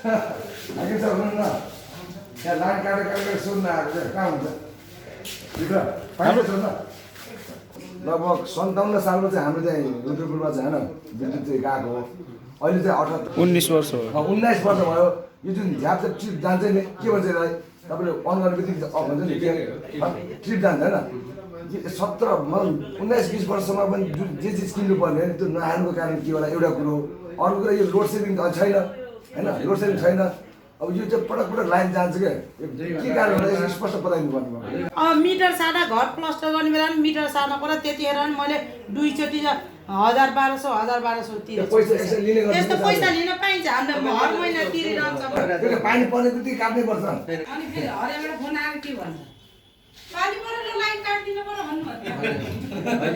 आगे छ भन्नु न यहाँ लाइन काटेर सुन्न आएको चाहिँ कहाँ हुन्छ भित्र पाइन्छ न लगभग 57 सालमा चाहिँ हाम्रो चाहिँ रुद्रपुरमा चाहिँ होइन विद्युत चाहिँ गएको हो अहिले चाहिँ 19 वर्ष हो 19 वर्ष भयो यो जुन झ्याप चाहिँ ट्रिप जान्छ नि के भन्छ यसलाई तपाईँले अन गर्ने बित्तिकै अफ हुन्छ नि ट्रिप जान्छ होइन 19-20 वर्षमा पनि जुन जे चिज किन्नु पर्ने त्यो नहाल्नुको कारण के होला एउटा कुरो अर्को कुरा यो लोड सेभिङ त छैन होइन लोड सेभिङ छैन अब यो चाहिँ पटक लाइन जान्छ क्या के कारण होला स्पष्ट बताइदिनु पर्ने भयो अब मिटर सार्दा घर प्लस्टर गर्ने बेला पनि मिटर सार्नु पर्यो त्यतिखेर पनि मैले दुईचोटि 1200 तिरेको यस्तो पैसा लिन पाइन्छ हामीले हर महिना तिरिरहन्छ पानी पर्ने बित्तिकै काट्नै पर्छ अनि फेरि हरेबाट फोन आएर के भन्छ पानी परेर लाइन काट्दिनु पर्यो भन्नुभयो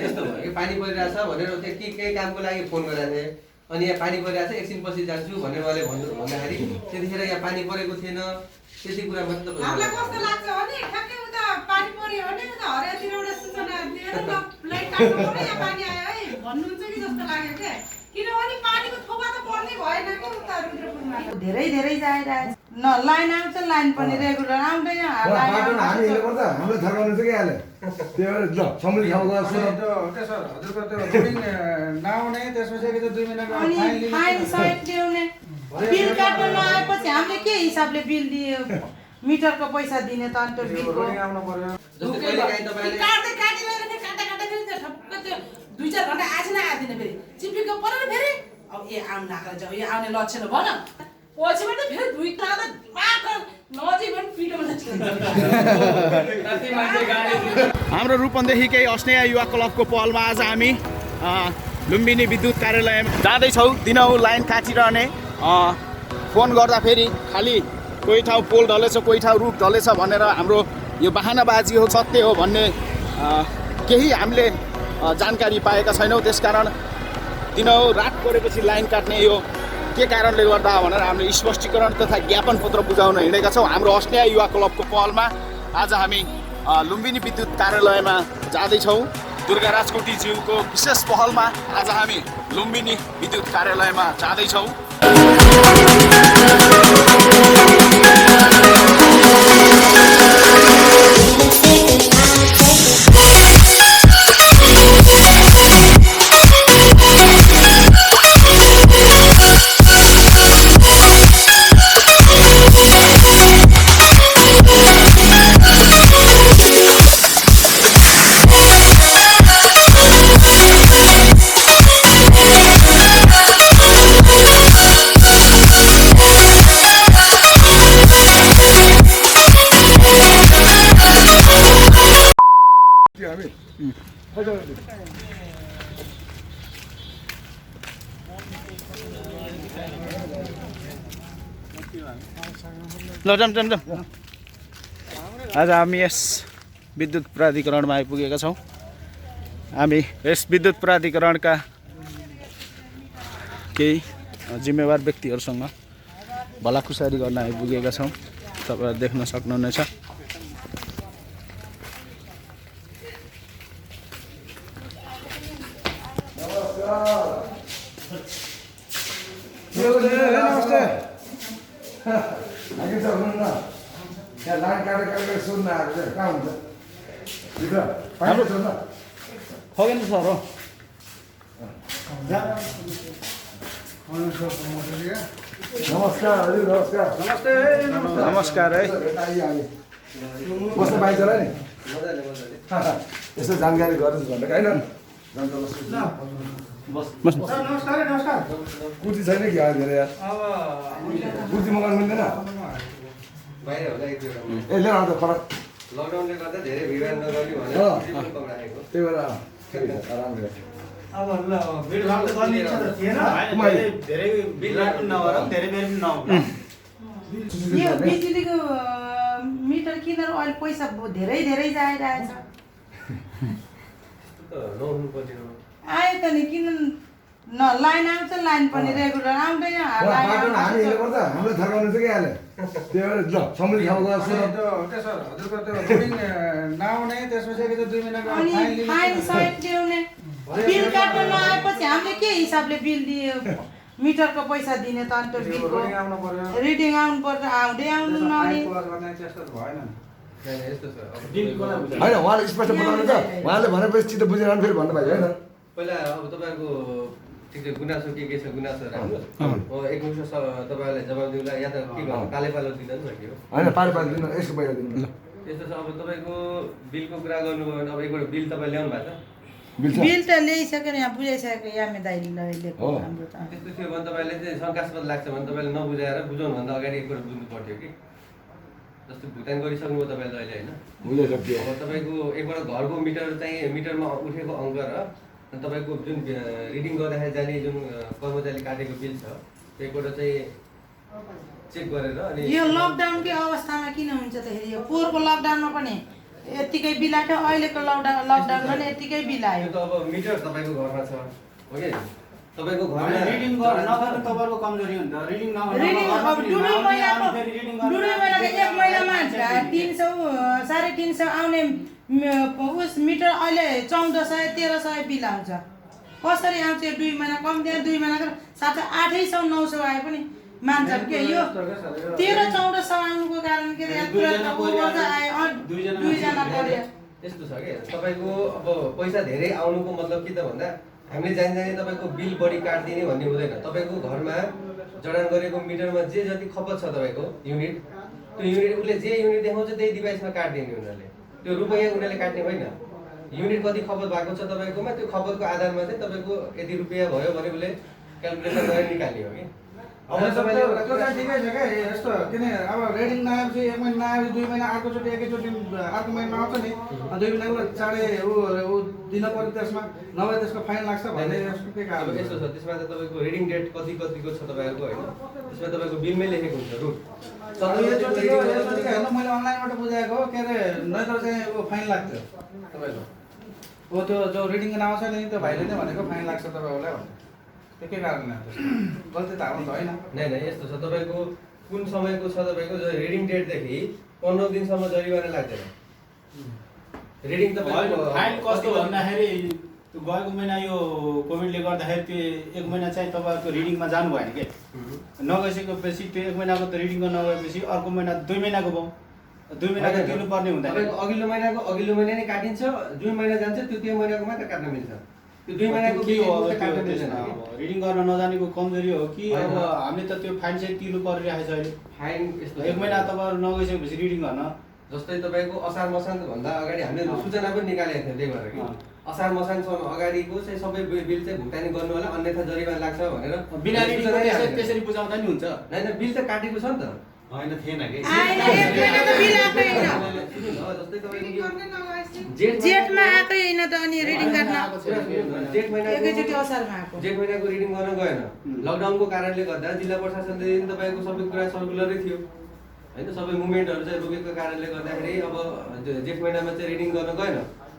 यस्तो भयो कि पानी परिरहेछ भनेर त्यो केही कामको लागि फोन गरेको थिएँ अनि यहाँ पानी परिरहेछ एकछिन पछि जान्छु भनेर उहाँले भन्दाखेरि त्यतिखेर यहाँ पानी परेको थिएन त्यति कुरा मात्र हामीलाई कस्तो लाग्छ भने ठ्याक्कै उता पानी पर्यो भने उता हरियातिर एउटा सूचना दिएर ल लाइन काट्नु पर्यो यहाँ पानी आयो है भन्नुहुन्छ कि जस्तो लाग्यो क्या किनभने पानीको थोपा त पर्ने भएन कि उता रुद्रपुरमा धेरै जाइरहेछ न लाइन आउँछ लाइन पनि रेगुलर आउँदैन बाटोमा हामी हिँड्नुपर्छ हामीलाई थर्काउनु चाहिँ के हाल्यो त्यही भएर ल समुद्री ठाउँ गएर सर हजुरको त्यो लोडिङ नआउने त्यसपछि त्यो 2 महिनाको फाइन सहित ल्याउने बिल काट्न नआएपछि हामीले के हिसाबले बिल दियो मिटरको पैसा दिने त अन्त बिलको आउनु पर्यो जस्तो कहिले काहीँ तपाईँले काट्दाखेरि त्यो ठप्प त्यो 2-4 घण्टा आछिन आदिन फेरि चिप्लीको परेर फेरि अब ए आउन लाग्छ जब यो आउने लक्षण भन पछिबाट फेरि दुई ताला मात्र नजिक पनि पिटो हाम्रो रूपन्देही केही अस्नेय युवा क्लबको पहलमा आज हामी लुम्बिनी विद्युत कार्यालयमा जाँदैछौँ दिनहुँ लाइन काटिरहने फोन गर्दाखेरि खालि कोही ठाउँ पोल ढलेछ कोही ठाउँ रुख ढलेछ भनेर हाम्रो यो बहानाबाजी हो सत्य हो भन्ने केही हामीले जानकारी पाएका छैनौँ त्यसकारण दिनहुँ रात परेपछि लाइन काट्ने यो के कारणले गर्दा भनेर हामीले स्पष्टीकरण तथा ज्ञापन पत्र बुझाउन हिँडेका छौँ हाम्रो अस्नेय युवा क्लबको पहलमा आज हामी लुम्बिनी विद्युत कार्यालयमा जाँदैछौँ दुर्गाराज कोटीज्यूको विशेष पहलमा आज हामी लुम्बिनी विद्युत कार्यालयमा जाँदैछौँ जाम आज हामी यस विद्युत प्राधिकरणमा आइपुगेका छौँ हामी यस विद्युत प्राधिकरणका केही जिम्मेवार व्यक्तिहरूसँग भलाखुसारी गर्न आइपुगेका छौँ तपाईहरु देख्न सक्नुहुनेछ नमस्ते आगे छ भन्नु न यहाँ लाइन काटेर सुन्न आएको चाहिँ कहाँ हुन्छ भित्र पाइन्छ न खगेन सर हो नमस्कार हजुर नमस्कार नमस्कार है बस्न पाइन्छ होला नि यसो जानकारी गर्नुहोस् भनेर होइन नमस्कार कुर्ती छैन कि धेरै यार कुर्ती मगाउनु मिल्दैन बाहिर होला एक ए लिएर आउँदा फरक लकडाउनले गर्दा धेरै भिड नगर्ने भनेर राखेको त्यही भएर आरामले अब ल भिडभाड त गर्ने इच्छा त थिएन धेरै भिडभाड पनि नभएर धेरै बेर पनि नहुँला यो बिजुलीको मिटर किनेर अहिले पैसा धेरै जाइरहेछ नहुनु पर्ने आयो त नि किन न लाइन आउँछ लाइन पनि रेगुलर आउँदैन बाटोमा हामी हिँड्नुपर्छ हामीलाई थर्काउनु चाहिँ के हाल्यो त्यही भएर ल समुद्री ठाउँ गएर सर हजुरको त्यो लोडिङ नआउने त्यसपछि त्यो 2 महिनाको फाइन सहित ल्याउने बिल काट्न नआएपछि हामीले के हिसाबले बिल दियो मिटरको पैसा दिने त अन्त बिलको आउनु पर्यो रिडिङ आउनु पर्छ आउँदै आउनु नआउने गर्ने चेष्टा भएन होइन यस्तो छ अब होइन उहाँले स्पष्ट बताउनु त उहाँले भनेपछि चित्त बुझेर फेरि भन्नुभयो होइन पहिला अब तपाईँको ठिक छ गुनासो के छ गुनासो राख्नुहोस् एकमुष्ट तपाईँलाई जवाब दिउँला या त के भन्नु काले पालो दिँदा नि के हो होइन पार दिनु यसको पहिला दिनु त्यस्तो छ अब तपाईँको बिलको कुरा गर्नुभयो भने अब एकपल्ट बिल तपाईँ ल्याउनु भएको छ बिल त ल्याइसक्यो नि यहाँ बुझाइसक्यो यामे दाइले ल्याएको हाम्रो त त्यस्तो थियो भने तपाईँले चाहिँ शङ्कास्पद लाग्छ भने तपाईँले नबुझाएर बुझाउनुभन्दा अगाडि एकपल्ट बुझ्नु पर्थ्यो कि जस्तो भुक्तान गरिसक्नुभयो तपाईँले अहिले होइन अब तपाईँको एकपल्ट घरको मिटर चाहिँ मिटरमा उठेको अङ्क र तपाईँको जुन रिडिङ गर्दाखेरि जाने जुन कर्मचारीले काटेको बिल छ एकपल्ट चाहिँ चेक गरेर अनि यो लकडाउनकै अवस्थामा किन हुन्छ त फेरि यो पोहोरको लकडाउनमा पनि यतिकै बिल आयो अहिलेको लकडाउनमा नि यतिकै बिल आयो यो त अब मिटर तपाईँको घरमा छ हो कि तपाईँको घरमा रिडिङ गर्न नगर्नु तपाईँको कमजोरी हुन्छ रिडिङ रिडिङ अब दुई महिनाको एक महिनामा 300 350 आउने उस मिटर अहिले 1400 1300 बिल आउँछ कसरी आउँछ 2 महिना कम दिए 2 महिनाको साथै 800 900 आए पनि मान्छ के यो 13-1400 आउनुको कारण के दुईजना पर्यो यस्तो छ कि तपाईँको अब पैसा धेरै आउनुको मतलब के त भन्दा हामीले जानी तपाईँको बिल बढी काटिदिने भन्ने हुँदैन तपाईँको घरमा जडान गरेको मिटरमा जे जति खपत छ तपाईँको युनिट त्यो युनिट उसले जे युनिट देखाउँछ त्यही डिभाइसमा काटिदिने उनीहरूले त्यो रुपैयाँ उनीहरूले काट्ने होइन युनिट कति खपत भएको छ तपाईँकोमा त्यो खपतको आधारमा चाहिँ तपाईँको यति रुपैयाँ भयो भने उसले क्यालकुलेसन गरेर निकाल्ने हो कि अब तपाईँले त्यो चाहिँ ठिकै छ क्या यस्तो किन अब रिडिङ नआएपछि 1 महिना नआएपछि 2 महिना अर्कोचोटि एकैचोटि अर्को महिना आउँछ नि 2 महिनाको चाँडै ऊ दिन पर्यो त्यसमा नभए त्यसको फाइन लाग्छ भन्ने यसको के कारण यस्तो छ त्यसमा त तपाईँको रिडिङ डेट कतिको छ तपाईँहरूको होइन त्यसमा तपाईँको बिलमै लेखेको हुन्छ रुट योचोटि हेर्नु मैले अनलाइनबाट बुझाएको हो के अरे नत्र चाहिँ फाइन लाग्थ्यो तपाईँको हो त्यो जो रिडिङ नआउँछ नि त्यो भाइले नै भनेको फाइन लाग्छ तपाईँहरूलाई भन्ने त्यो के कारणले गल्ती त हाम्रो त होइन नै यस्तो छ तपाईँको कुन समयको छ तपाईँको रिडिङ डेटदेखि 15 दिनसम्म जरिवाना लाग्दैन रिडिङ तपाईँको फाइन कस्तो भन्दाखेरि गएको महिना यो कोभिडले गर्दाखेरि त्यो 1 महिना चाहिँ तपाईँको रिडिङमा जानु भएन के नगइसकेपछि त्यो 1 महिनाको त रिडिङ गर्न नगएपछि अर्को महिना 2 महिनाको भयो 2 महिनाको तिर्नुपर्ने हुँदैन तपाईँको अघिल्लो महिना नै काटिन्छ जुन महिना जान्छ त्यो महिनाको मात्र काट्न मिल्छ त्यो 2 महिनाको के हो अब रिडिङ गर्न नजानेको कमजोरी हो कि अब हामीले त त्यो फाइन चाहिँ तिर्नु परिरहेको छ अहिले फाइन यस्तो 1 महिना तपाईँहरू नगइसकेपछि रिडिङ गर्न जस्तै तपाईँको असार मसान भन्दा अगाडि हामीले सूचना पनि निकालेको थियौँ त्यही भएर कि असार मसानसम्म अगाडिको चाहिँ सबै बिल चाहिँ भुक्तानी गर्नु होला अन्यथा जरिवाना लाग्छ भनेर बिना रिडिङ त्यसरी बुझाउँदा नि हुन्छ हैन बिल त काटेको छ नि त होइन थिएन के जस्तै तपाईँको जेठमा आएकै होइन त अनि रिडिङ गर्न जेठ महिनाको एकैचोटि असारमा आएको जेठ महिनाको रिडिङ गर्न गएन लकडाउनको कारणले गर्दा जिल्ला प्रशासनले तपाईँको सबै कुरा सर्कुलरै थियो होइन सबै मुभमेन्टहरू चाहिँ रोकेको कारणले गर्दाखेरि अब जेठ महिनामा चाहिँ रिडिङ गर्न गएन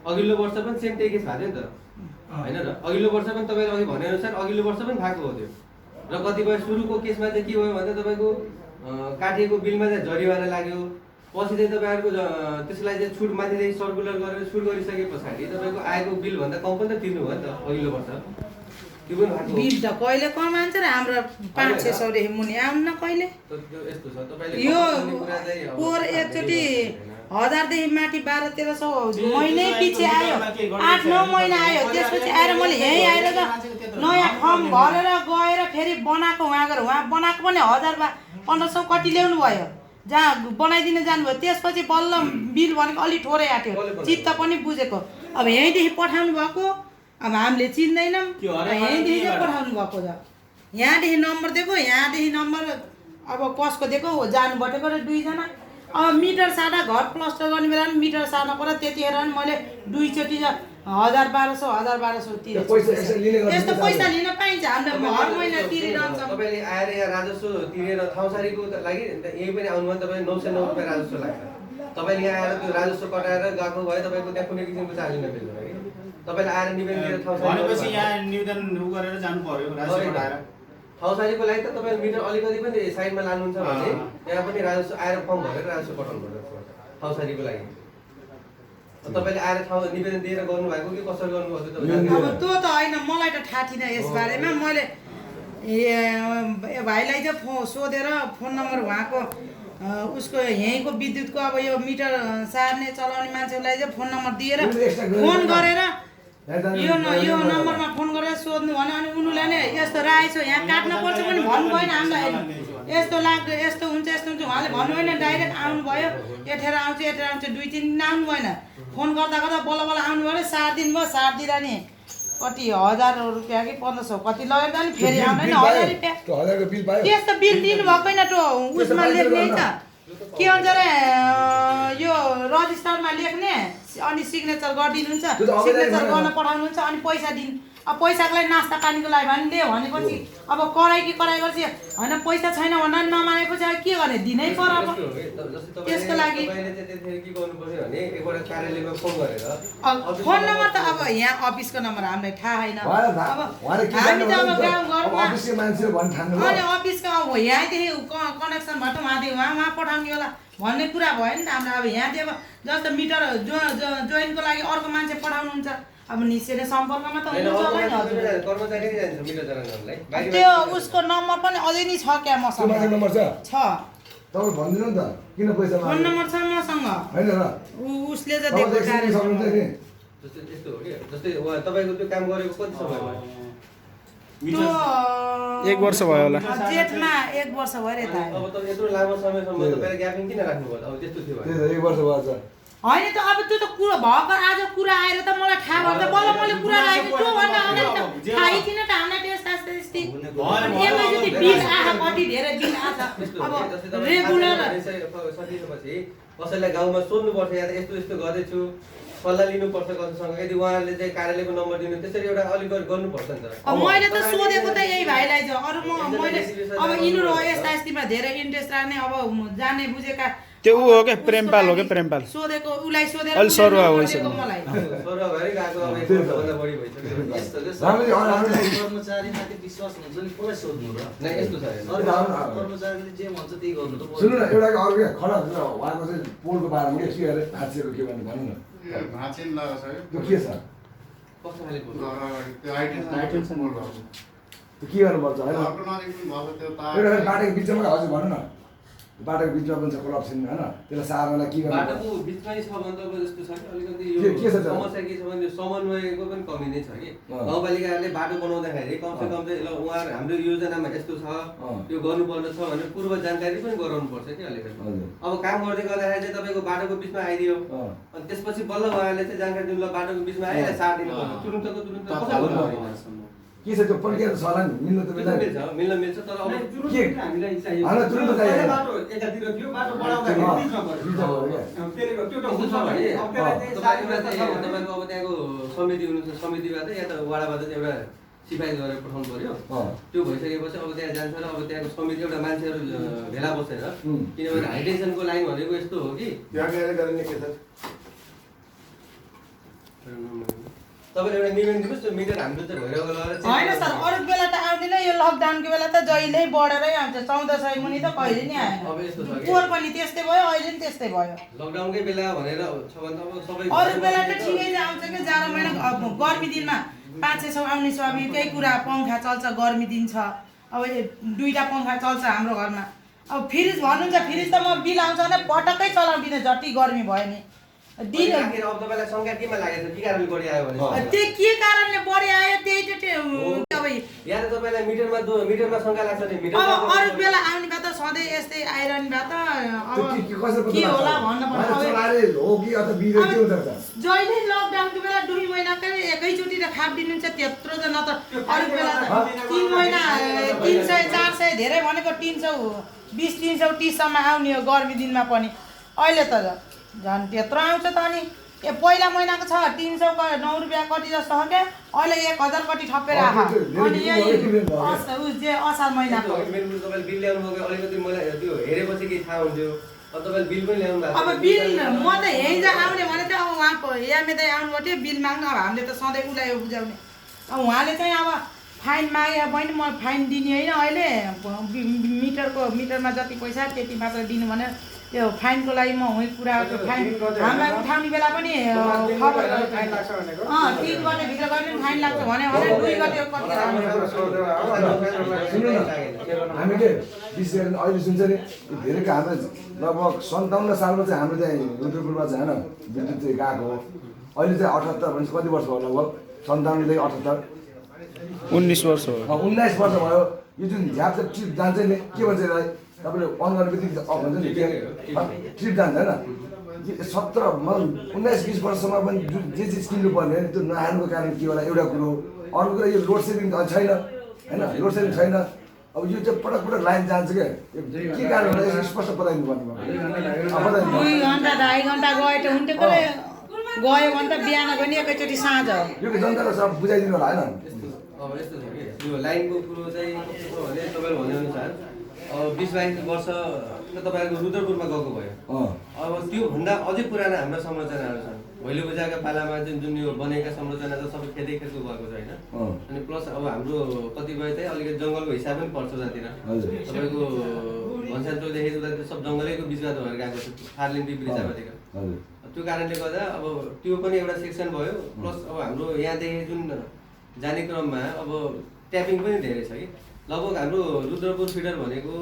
अघिल्लो वर्ष पनि सेम त्यही केस भएको थियो नि त होइन र अघिल्लो वर्ष पनि तपाईँले अघि भनेअनुसार अघिल्लो वर्ष पनि भएको हो त्यो र कतिपय सुरुको केसमा चाहिँ के भयो भन्दा तपाईँको काटिएको बिलमा चाहिँ जरिवाना लाग्यो पछि चाहिँ तपाईँहरूको त्यसलाई चाहिँ छुट माथिदेखि सर्कुलर गरेर छुट गरिसके पछाडि तपाईँको आएको बिलभन्दा कम पनि त तिर्नु भयो नि त अघिल्लो वर्ष त्यो पनि भएको बिल त कहिले कम आन्छ र हाम्रो 500-600 देखि मुनि आउन कहिले यस्तो छ तपाईँले यो पोहोर एकचोटि 1000 देखि माथि 1200-1300 महिनै पछि आयो 8-9 महिना आयो त्यसपछि आएर मैले यहीँ आएर त नयाँ फर्म भरेर गएर फेरि बनाएको उहाँ गएर उहाँ बनाएको पनि 1000-1500 कति ल्याउनु भयो जहाँ बनाइदिन जानुभयो त्यसपछि बल्ल बिल भनेको अलि ठोरै आँट्यो चित्त पनि बुझेको अब यहीँदेखि पठाउनु भएको अब हामीले चिन्दैनौँ यहीँदेखि चाहिँ पठाउनु भएको छ यहाँदेखि नम्बर दिएको यहाँदेखि नम्बर अब कसको दिएको हो जानु बटेको र 2 जना अब मिटर सादा घर प्लस्टर गर्ने बेला पनि मिटर सार्न पर्यो त्यतिखेर पनि मैले 2 चोटि 1000-1200 तिरेको यस्तो पैसा लिन पाइन्छ हामीले हर महिना तिरिरहन्छ तपाईँले आएर यहाँ राजस्व तिरेर ठाउँसारीको लागि यही पनि आउनु भने तपाईँले 909 रुपियाँ राजस्व लाग्छ तपाईँले यहाँ आएर त्यो राजस्व कटाएर गएको भए तपाईँको त्यहाँ कुनै किसिमको चार्ज नमिल्दैन कि तपाईँले आएर निवेदन दिएर भनेपछि यहाँ निवेदन गरेर जानु पर्यो राजस्व कटाएर ठाउँसारीको लागि त तपाईँले मिटर अलिकति पनि साइडमा लानुहुन्छ भने त्यहाँ पनि राजस्व आएर फर्म भरेर राजस्व कटाउनु पर्छ ठाउँसारीको लागि तपाईँले आएर ठाउँ निवेदन दिएर गर्नुभएको कि कसरी गर्नुभएको अब त्यो त होइन मलाई त थाहा थिएन यस बारेमा मैले ए भाइलाई चाहिँ सोधेर फोन नम्बर उहाँको उसको यहीँको विद्युतको अब यो मिटर सार्ने चलाउने मान्छेलाई चाहिँ फोन नम्बर दिएर फोन गरेर यो नम्बरमा फोन गरेर सोध्नु भन्यो अनि उनीलाई नै यस्तो राखेको छ यहाँ काट्न पर्छ पनि भन्नु भएन हामीलाई यस्तो लाग्यो यस्तो हुन्छ उहाँले भन्नु भएन डाइरेक्ट आउनुभयो यठेर आउँछ 2-3 दिन आउनु भएन फोन गर्दा गर्दा बल्ल बल्ल आउनु भयो 7 दिन भयो 7 दिँदा नि कति 1000 रुपियाँ कि 1500 कति लगेर अनि फेरि आउँदैन 1000 रुपियाँ त्यस्तो बिल दिनु भएन त उसमा लेख्ने छ के भन्छ रे यो रजिस्टरमा लेख्ने अनि सिग्नेचर गरिदिनुहुन्छ सिग्नेचर गर्न पठाउनुहुन्छ अनि पैसा दिन अब पैसाको लागि नास्ता पानीको लागि भने दे भनेपछि अब कराई गर्छ होइन पैसा छैन भन्दा नमानेपछि अब के गर्ने दिनै पर्यो अब त्यसको लागि फोन नम्बर त अब यहाँ अफिसको नम्बर हामीलाई थाहा छैन अब हामी त अब गाउँघरमा अनि अफिसको अब यहाँदेखि कनेक्सन भएर उहाँदेखि उहाँ पठाउने होला भन्ने कुरा भयो नि त हाम्रो अब यहाँदेखि अब जस्तो मिटर जोइनको लागि अर्को मान्छे पठाउनुहुन्छ अब निस्केर सम्पर्कमा त त्यो उसको नम्बर पनि अझै नि छ क्या मसँग छ तपाईँ भनिदिनु नि त किन पैसा फोन नम्बर छ मसँग हैन र उसले चाहिँ दिएको कार्य यस्तो हो कि जस्तै तपाईको त्यो काम गरेको कति समय भयो 1 वर्ष भयो होला जेठमा 1 वर्ष भयो रे त अब त यत्रो लामो समयसम्म तपाईले ग्यापिङ किन राख्नु भयो अब त्यस्तो थियो भने 1 वर्ष भयो होइन त अब त्यो त कुरा भर्खर आज कुरा आएर त मलाई थाहा गर्दा बल्ल मैले कुरा राखेको त्यो भन्दा अगाडि त थाहै थिएन त हामीलाई त्यस्ता यसमा जति बिल आएको कति धेरै बिल आएको अब रेगुलर सकिएपछि कसैलाई गाउँमा सोध्नु पर्छ या यस्तो यस्तो गर्दैछु सल्लाह लिनुपर्छ कसैसँग यदि उहाँहरूले चाहिँ कार्यालयको नम्बर दिनु त्यसरी एउटा अलिक गर्नुपर्छ नि त अब मैले त सोधेको त यही भाइलाई चाहिँ अरू मैले अब यिनीहरू यस्ता यस्तीमा धेरै इन्ट्रेस्ट राख्ने अब जाने बुझेका त्यो ऊ हो के प्रेमपाल हो के प्रेमपाल सोधेको उलाई सोधेर अलि सरुवा होइसक्यो मलाई सरुवा भरि गएको अब 1 वर्षभन्दा बढी भइसक्यो कर्मचारीमाथि विश्वास हुन्छ नि कसलाई सोध्नु र नै यस्तो छ कर्मचारीले जे भन्छ त्यही गर्नु त सुन्नु न एउटा अर्को खडा उहाँको चाहिँ पोलको बारेमा के अरे भाँचिएको के भन्नु भन्नु न भाँचिन लगाएको त्यो के छ कस्तो खाले छ त्यो हाइटेन्सन मोड भएको त्यो के गर्नुपर्छ होइन अर्को नजिक भएको त्यो तार एउटा बाटोको बिचमा हजुर भन्नु न बाटोको बिचमा पनि छ करप्सन होइन त्यसलाई सार्नलाई के गर्नु बाटोको बिचमै छ भने त जस्तो छ कि अलिकति के छ त? समस्या के छ भने यो समन्वयको पनि कमी नै छ कि गाउँपालिकाहरूले बाटो बनाउँदाखेरि कमसे कम चाहिँ ल उहाँहरू हाम्रो योजनामा यस्तो छ यो गर्नुपर्ने छ भनेर पूर्व जानकारी पनि गराउनुपर्छ कि अलिकति अब काम गर्दै गर्दाखेरि चाहिँ तपाईँको बाटोको बिचमा आइदियो अनि त्यसपछि बल्ल उहाँहरूले चाहिँ जानकारी दिनु ल बाटोको बिचमा आइहाल्यो सार दिनुपर्छ तुरुन्तको तुरुन्त कसरी गर्नु के छ त्यो प्रक्रिया छ होला नि मिल्नु त मिल्दैन मिल्न मिल्छ तर अब के हामीलाई चाहियो हामीलाई तुरुन्त चाहियो बाटो एकातिर थियो बाटो बढाउँदाखेरि बिचमा पर्यो त्यसले गर्दा त्यो त हुन्छ भने अब त्यसलाई चाहिँ तपाईँको अब त्यहाँको समिति हुनुहुन्छ समितिबाट या त वाडाबाट एउटा सिफारिस गरेर पठाउनु पर्यो त्यो भइसकेपछि अब त्यहाँ जान्छ र अब त्यहाँको समिति एउटा मान्छेहरू भेला बसेर किनभने हाइटेन्सनको लाइन भनेको यस्तो हो कि त्यहाँ गएर गर्ने के छ तपाईँले एउटा निवेदन दिनुहोस् त्यो मिटर हाम्रो चाहिँ भइरहेको होइन सर अरू बेला त आउँदैन यो लकडाउनको बेला त जहिल्यै बढेरै आउँछ 1400 मुनि त कहिले नि आएन अब यस्तो छ कि पोहोर पनि त्यस्तै भयो अहिले नि त्यस्तै भयो लकडाउनकै बेला भनेर छ भने त अब सबै अरू बेला त ठिकै आउँछ कि जाडो महिना गर्मी दिनमा 500 आउने स्वाभाविकै कुरा पङ्खा चल्छ गर्मी दिन छ अब 2टा पङ्खा चल्छ हाम्रो घरमा अब फ्रिज भन्नुहुन्छ फ्रिज त म बिल आउँछ भने पटक्कै चलाउँदिनँ जति गर्मी भयो नि दिन अब तपाईँलाई शङ्का केमा लागेको छ के कारणले बढी आयो भने त्यो के कारणले बढी आयो त्यही त अब यहाँ त तपाईँलाई मिटरमा शङ्का लाग्छ नि मिटर अब अरू बेला आउने भए त सधैँ यस्तै आइरहने भए त अब के होला भन्न जहिले लकडाउनको बेला 2 महिनाकै एकैचोटि त खाप दिनुहुन्छ त्यत्रो त न त अरू बेला त 3 महिना 300 400 धेरै भनेको 320 330 सम्म आउने हो गर्मी दिनमा पनि अहिले त झन् त्यत्रो आउँछ त अनि पहिला महिनाको छ 309 रुपियाँ कति जस्तो हो क्या अहिले 1000 कति थपेर आएको अनि यही असार महिनाको तपाईँले बिल ल्याउनु भयो अलिकति मलाई त्यो हेरेपछि केही थाहा हुन्थ्यो अब तपाईँले बिल पनि ल्याउनु भएको अब बिल म त यहीँ जा आउने भने त अब उहाँको यामेदै आउनुभयो बिल माग्नु अब हामीले त सधैँ उसलाई बुझाउने अब उहाँले चाहिँ अब फाइन मागे बहिनी म फाइन दिने होइन अहिले मिटरमा जति पैसा त्यति मात्र दिनु भनेर त्यो फाइनको लागि म उही कुरा फाइन हामीलाई उठाउने बेला पनि खबर 3 गते भित्र गर्ने फाइन लाग्छ भने 2 गते कति हामीले विशेष गरी अहिले जुन चाहिँ धेरैको हाम्रो लगभग 57 सालमा चाहिँ हाम्रो चाहिँ रुद्रपुरमा चाहिँ होइन विद्युत चाहिँ गएको हो। अहिले चाहिँ 78 भनेपछि कति वर्ष भयो लगभग 57 देखि 78 19 वर्ष हो 19 वर्ष भयो। यो जुन झ्याप चाहिँ ट्रिप जान्छ नि के भन्छ यसलाई तपाईँले अन गर्ने बित्तिकै अफ हुन्छ नि ट्रिप जान्छ होइन 19-20 वर्षसम्म पनि जे चिज किन्नु पर्ने त्यो नआएको कारण के होला एउटा कुरो। अर्को कुरा यो लोड सेडिङ छैन होइन लोड सेडिङ छैन। अब यो चाहिँ पटक पटक लाइन जान्छ क्या के कारण होला यसो स्पष्ट बताइदिनु पर्ने 2 घन्टा 2.5 घन्टा गयो त हुन्थ्यो गयो भने त बिहान पनि एकैचोटि साँझ हो। यो जनतालाई सब बुझाइदिनु होला होइन। अब यस्तो छ कि यो लाइनको कुरो चाहिँ कस्तो छ भने तपाईँले भनेअनुसार अब 20-22 वर्ष तपाईँको रुद्रपुरमा गएको भयो। अब त्योभन्दा अझै पुराना हाम्रा संरचनाहरू छन्। भैलो बजारका पालामा जुन यो बनेका संरचना त सबै खेतै खेतको भएको छ होइन। अनि प्लस अब हाम्रो कतिपय चाहिँ अलिकति जङ्गलको हिसाब पनि पर्छ जहाँतिर तपाईँको भन्साङ चौकदेखि उतातिर सब जङ्गलैको बिचमा भएर गएको छ फार्लिङ बिब्री जापातिर। त्यो कारणले गर्दा अब त्यो पनि एउटा सेक्सन भयो। प्लस अब हाम्रो यहाँदेखि जुन जाने क्रममा अब ट्यापिङ पनि धेरै छ कि लगभग हाम्रो रुद्रपुर फिडर भनेको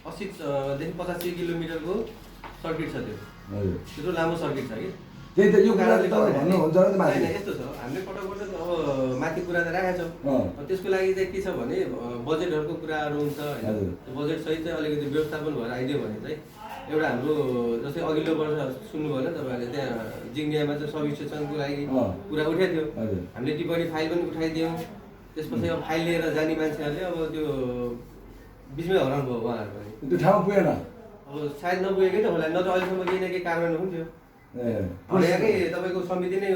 80 देखि 85 किलोमिटरको सर्किट छ त्यो त्यत्रो लामो सर्किट छ कि त्यही त यो कारणले भन्नुहुन्छ नि माथि यस्तो छ हामीले पटक पटक अब माथि कुरा त राखेका छौँ। त्यसको लागि चाहिँ के छ भने बजेटहरूको कुराहरू हुन्छ होइन। बजेट सहित चाहिँ अलिकति व्यवस्थापन भएर आइदियो भने चाहिँ एउटा हाम्रो जस्तै अघिल्लो वर्ष सुन्नुभयो होला तपाईँहरूले त्यहाँ जिङ्गियामा चाहिँ सब स्टेसनको लागि कुरा उठाएको थियो। हामीले टिप्पणी फाइल पनि उठाइदियौँ। त्यसपछि अब फाइल लिएर जाने मान्छेहरूले अब त्यो बिचमै हराउनु भयो उहाँहरू पनि त्यो ठाउँ पुगेन। अब सायद नपुगेकै त होला नत्र अहिलेसम्म केही न केही कारण हुन्थ्यो। यहाँकै तपाईँको समिति नै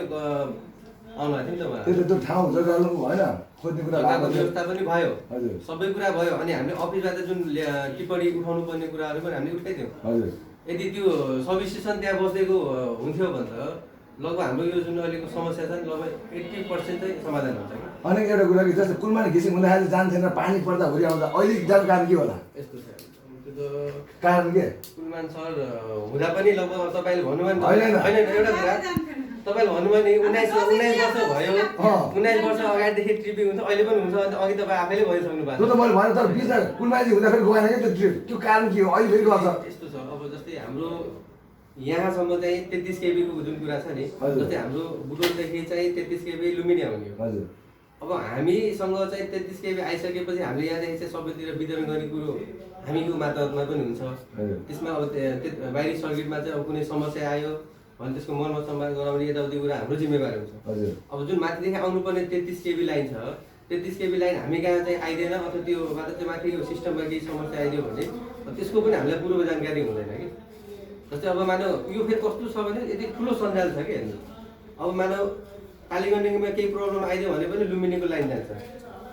आउनु भएको थियो नि त उहाँ त्यो ठाउँ जग्गाहरू भएन खोज्ने कुरा व्यवस्था पनि भयो हजुर सबै कुरा भयो। अनि हामीले अफिसबाट जुन टिप्पणी उठाउनु पर्ने कुराहरू पनि हामीले उठाइदियौँ। हजुर यदि त्यो सब स्टेसन त्यहाँ बस्दिएको हुन्थ्यो भने त लगभग हाम्रो यो जुन अहिलेको समस्या छ नि लगभग 80% चाहिँ समाधान हुन्छ। अनि एउटा कुरा कि जस्तो कुलमानी घिसिङ हुँदाखेरि जान्थेन पानी पर्दा हुरी आउँदा अहिले जाने कारण के होला यस्तो छ त्यो त कारण के कुलमान सर हुँदा पनि लगभग तपाईँले भन्नुभयो नि होइन एउटा कुरा तपाईँले भन्नुभयो नि 19 वर्ष भयो 19 वर्ष अगाडिदेखि ट्रिपिङ हुन्छ अहिले पनि हुन्छ अन्त अघि तपाईँ आफैले भनिसक्नु भएको त्यो त मैले भने तर बिचमा कुलमानी हुँदाखेरि गएन क्या त्यो ट्रिप त्यो कारण के हो अहिले फेरि गर्छ यस्तो छ। अब जस्तै हाम्रो यहाँसम्म चाहिँ 33 केबीको जुन कुरा छ नि जस्तै हाम्रो बुटोलदेखि चाहिँ 33 केबी लुम्बिनी आउने हो। हजुर अब हामीसँग चाहिँ 33 केबी आइसकेपछि हामीले यहाँदेखि चाहिँ सबैतिर वितरण गर्ने कुरो हामीको मातहतमा पनि हुन्छ। त्यसमा अब बाहिरी सर्किटमा चाहिँ अब कुनै समस्या आयो भने त्यसको मर्मत सम्भार गराउने यताउति कुरा हाम्रो जिम्मेवारी हुन्छ। अब जुन माथिदेखि आउनुपर्ने 33 केबी लाइन छ 33 केबी लाइन हामी कहाँ चाहिँ आइदिएन अथवा त्यो चाहिँ माथि सिस्टममा केही समस्या आइदियो भने त्यसको पनि हामीलाई पूर्व जानकारी हुँदैन कि। जस्तै अब मानव यो फेरि कस्तो छ भने यति ठुलो सञ्जाल छ कि हेर्नु अब मानव कालीगण्डकीमा केही प्रब्लम आइदियो भने पनि लुम्बिनीको लाइन जान्छ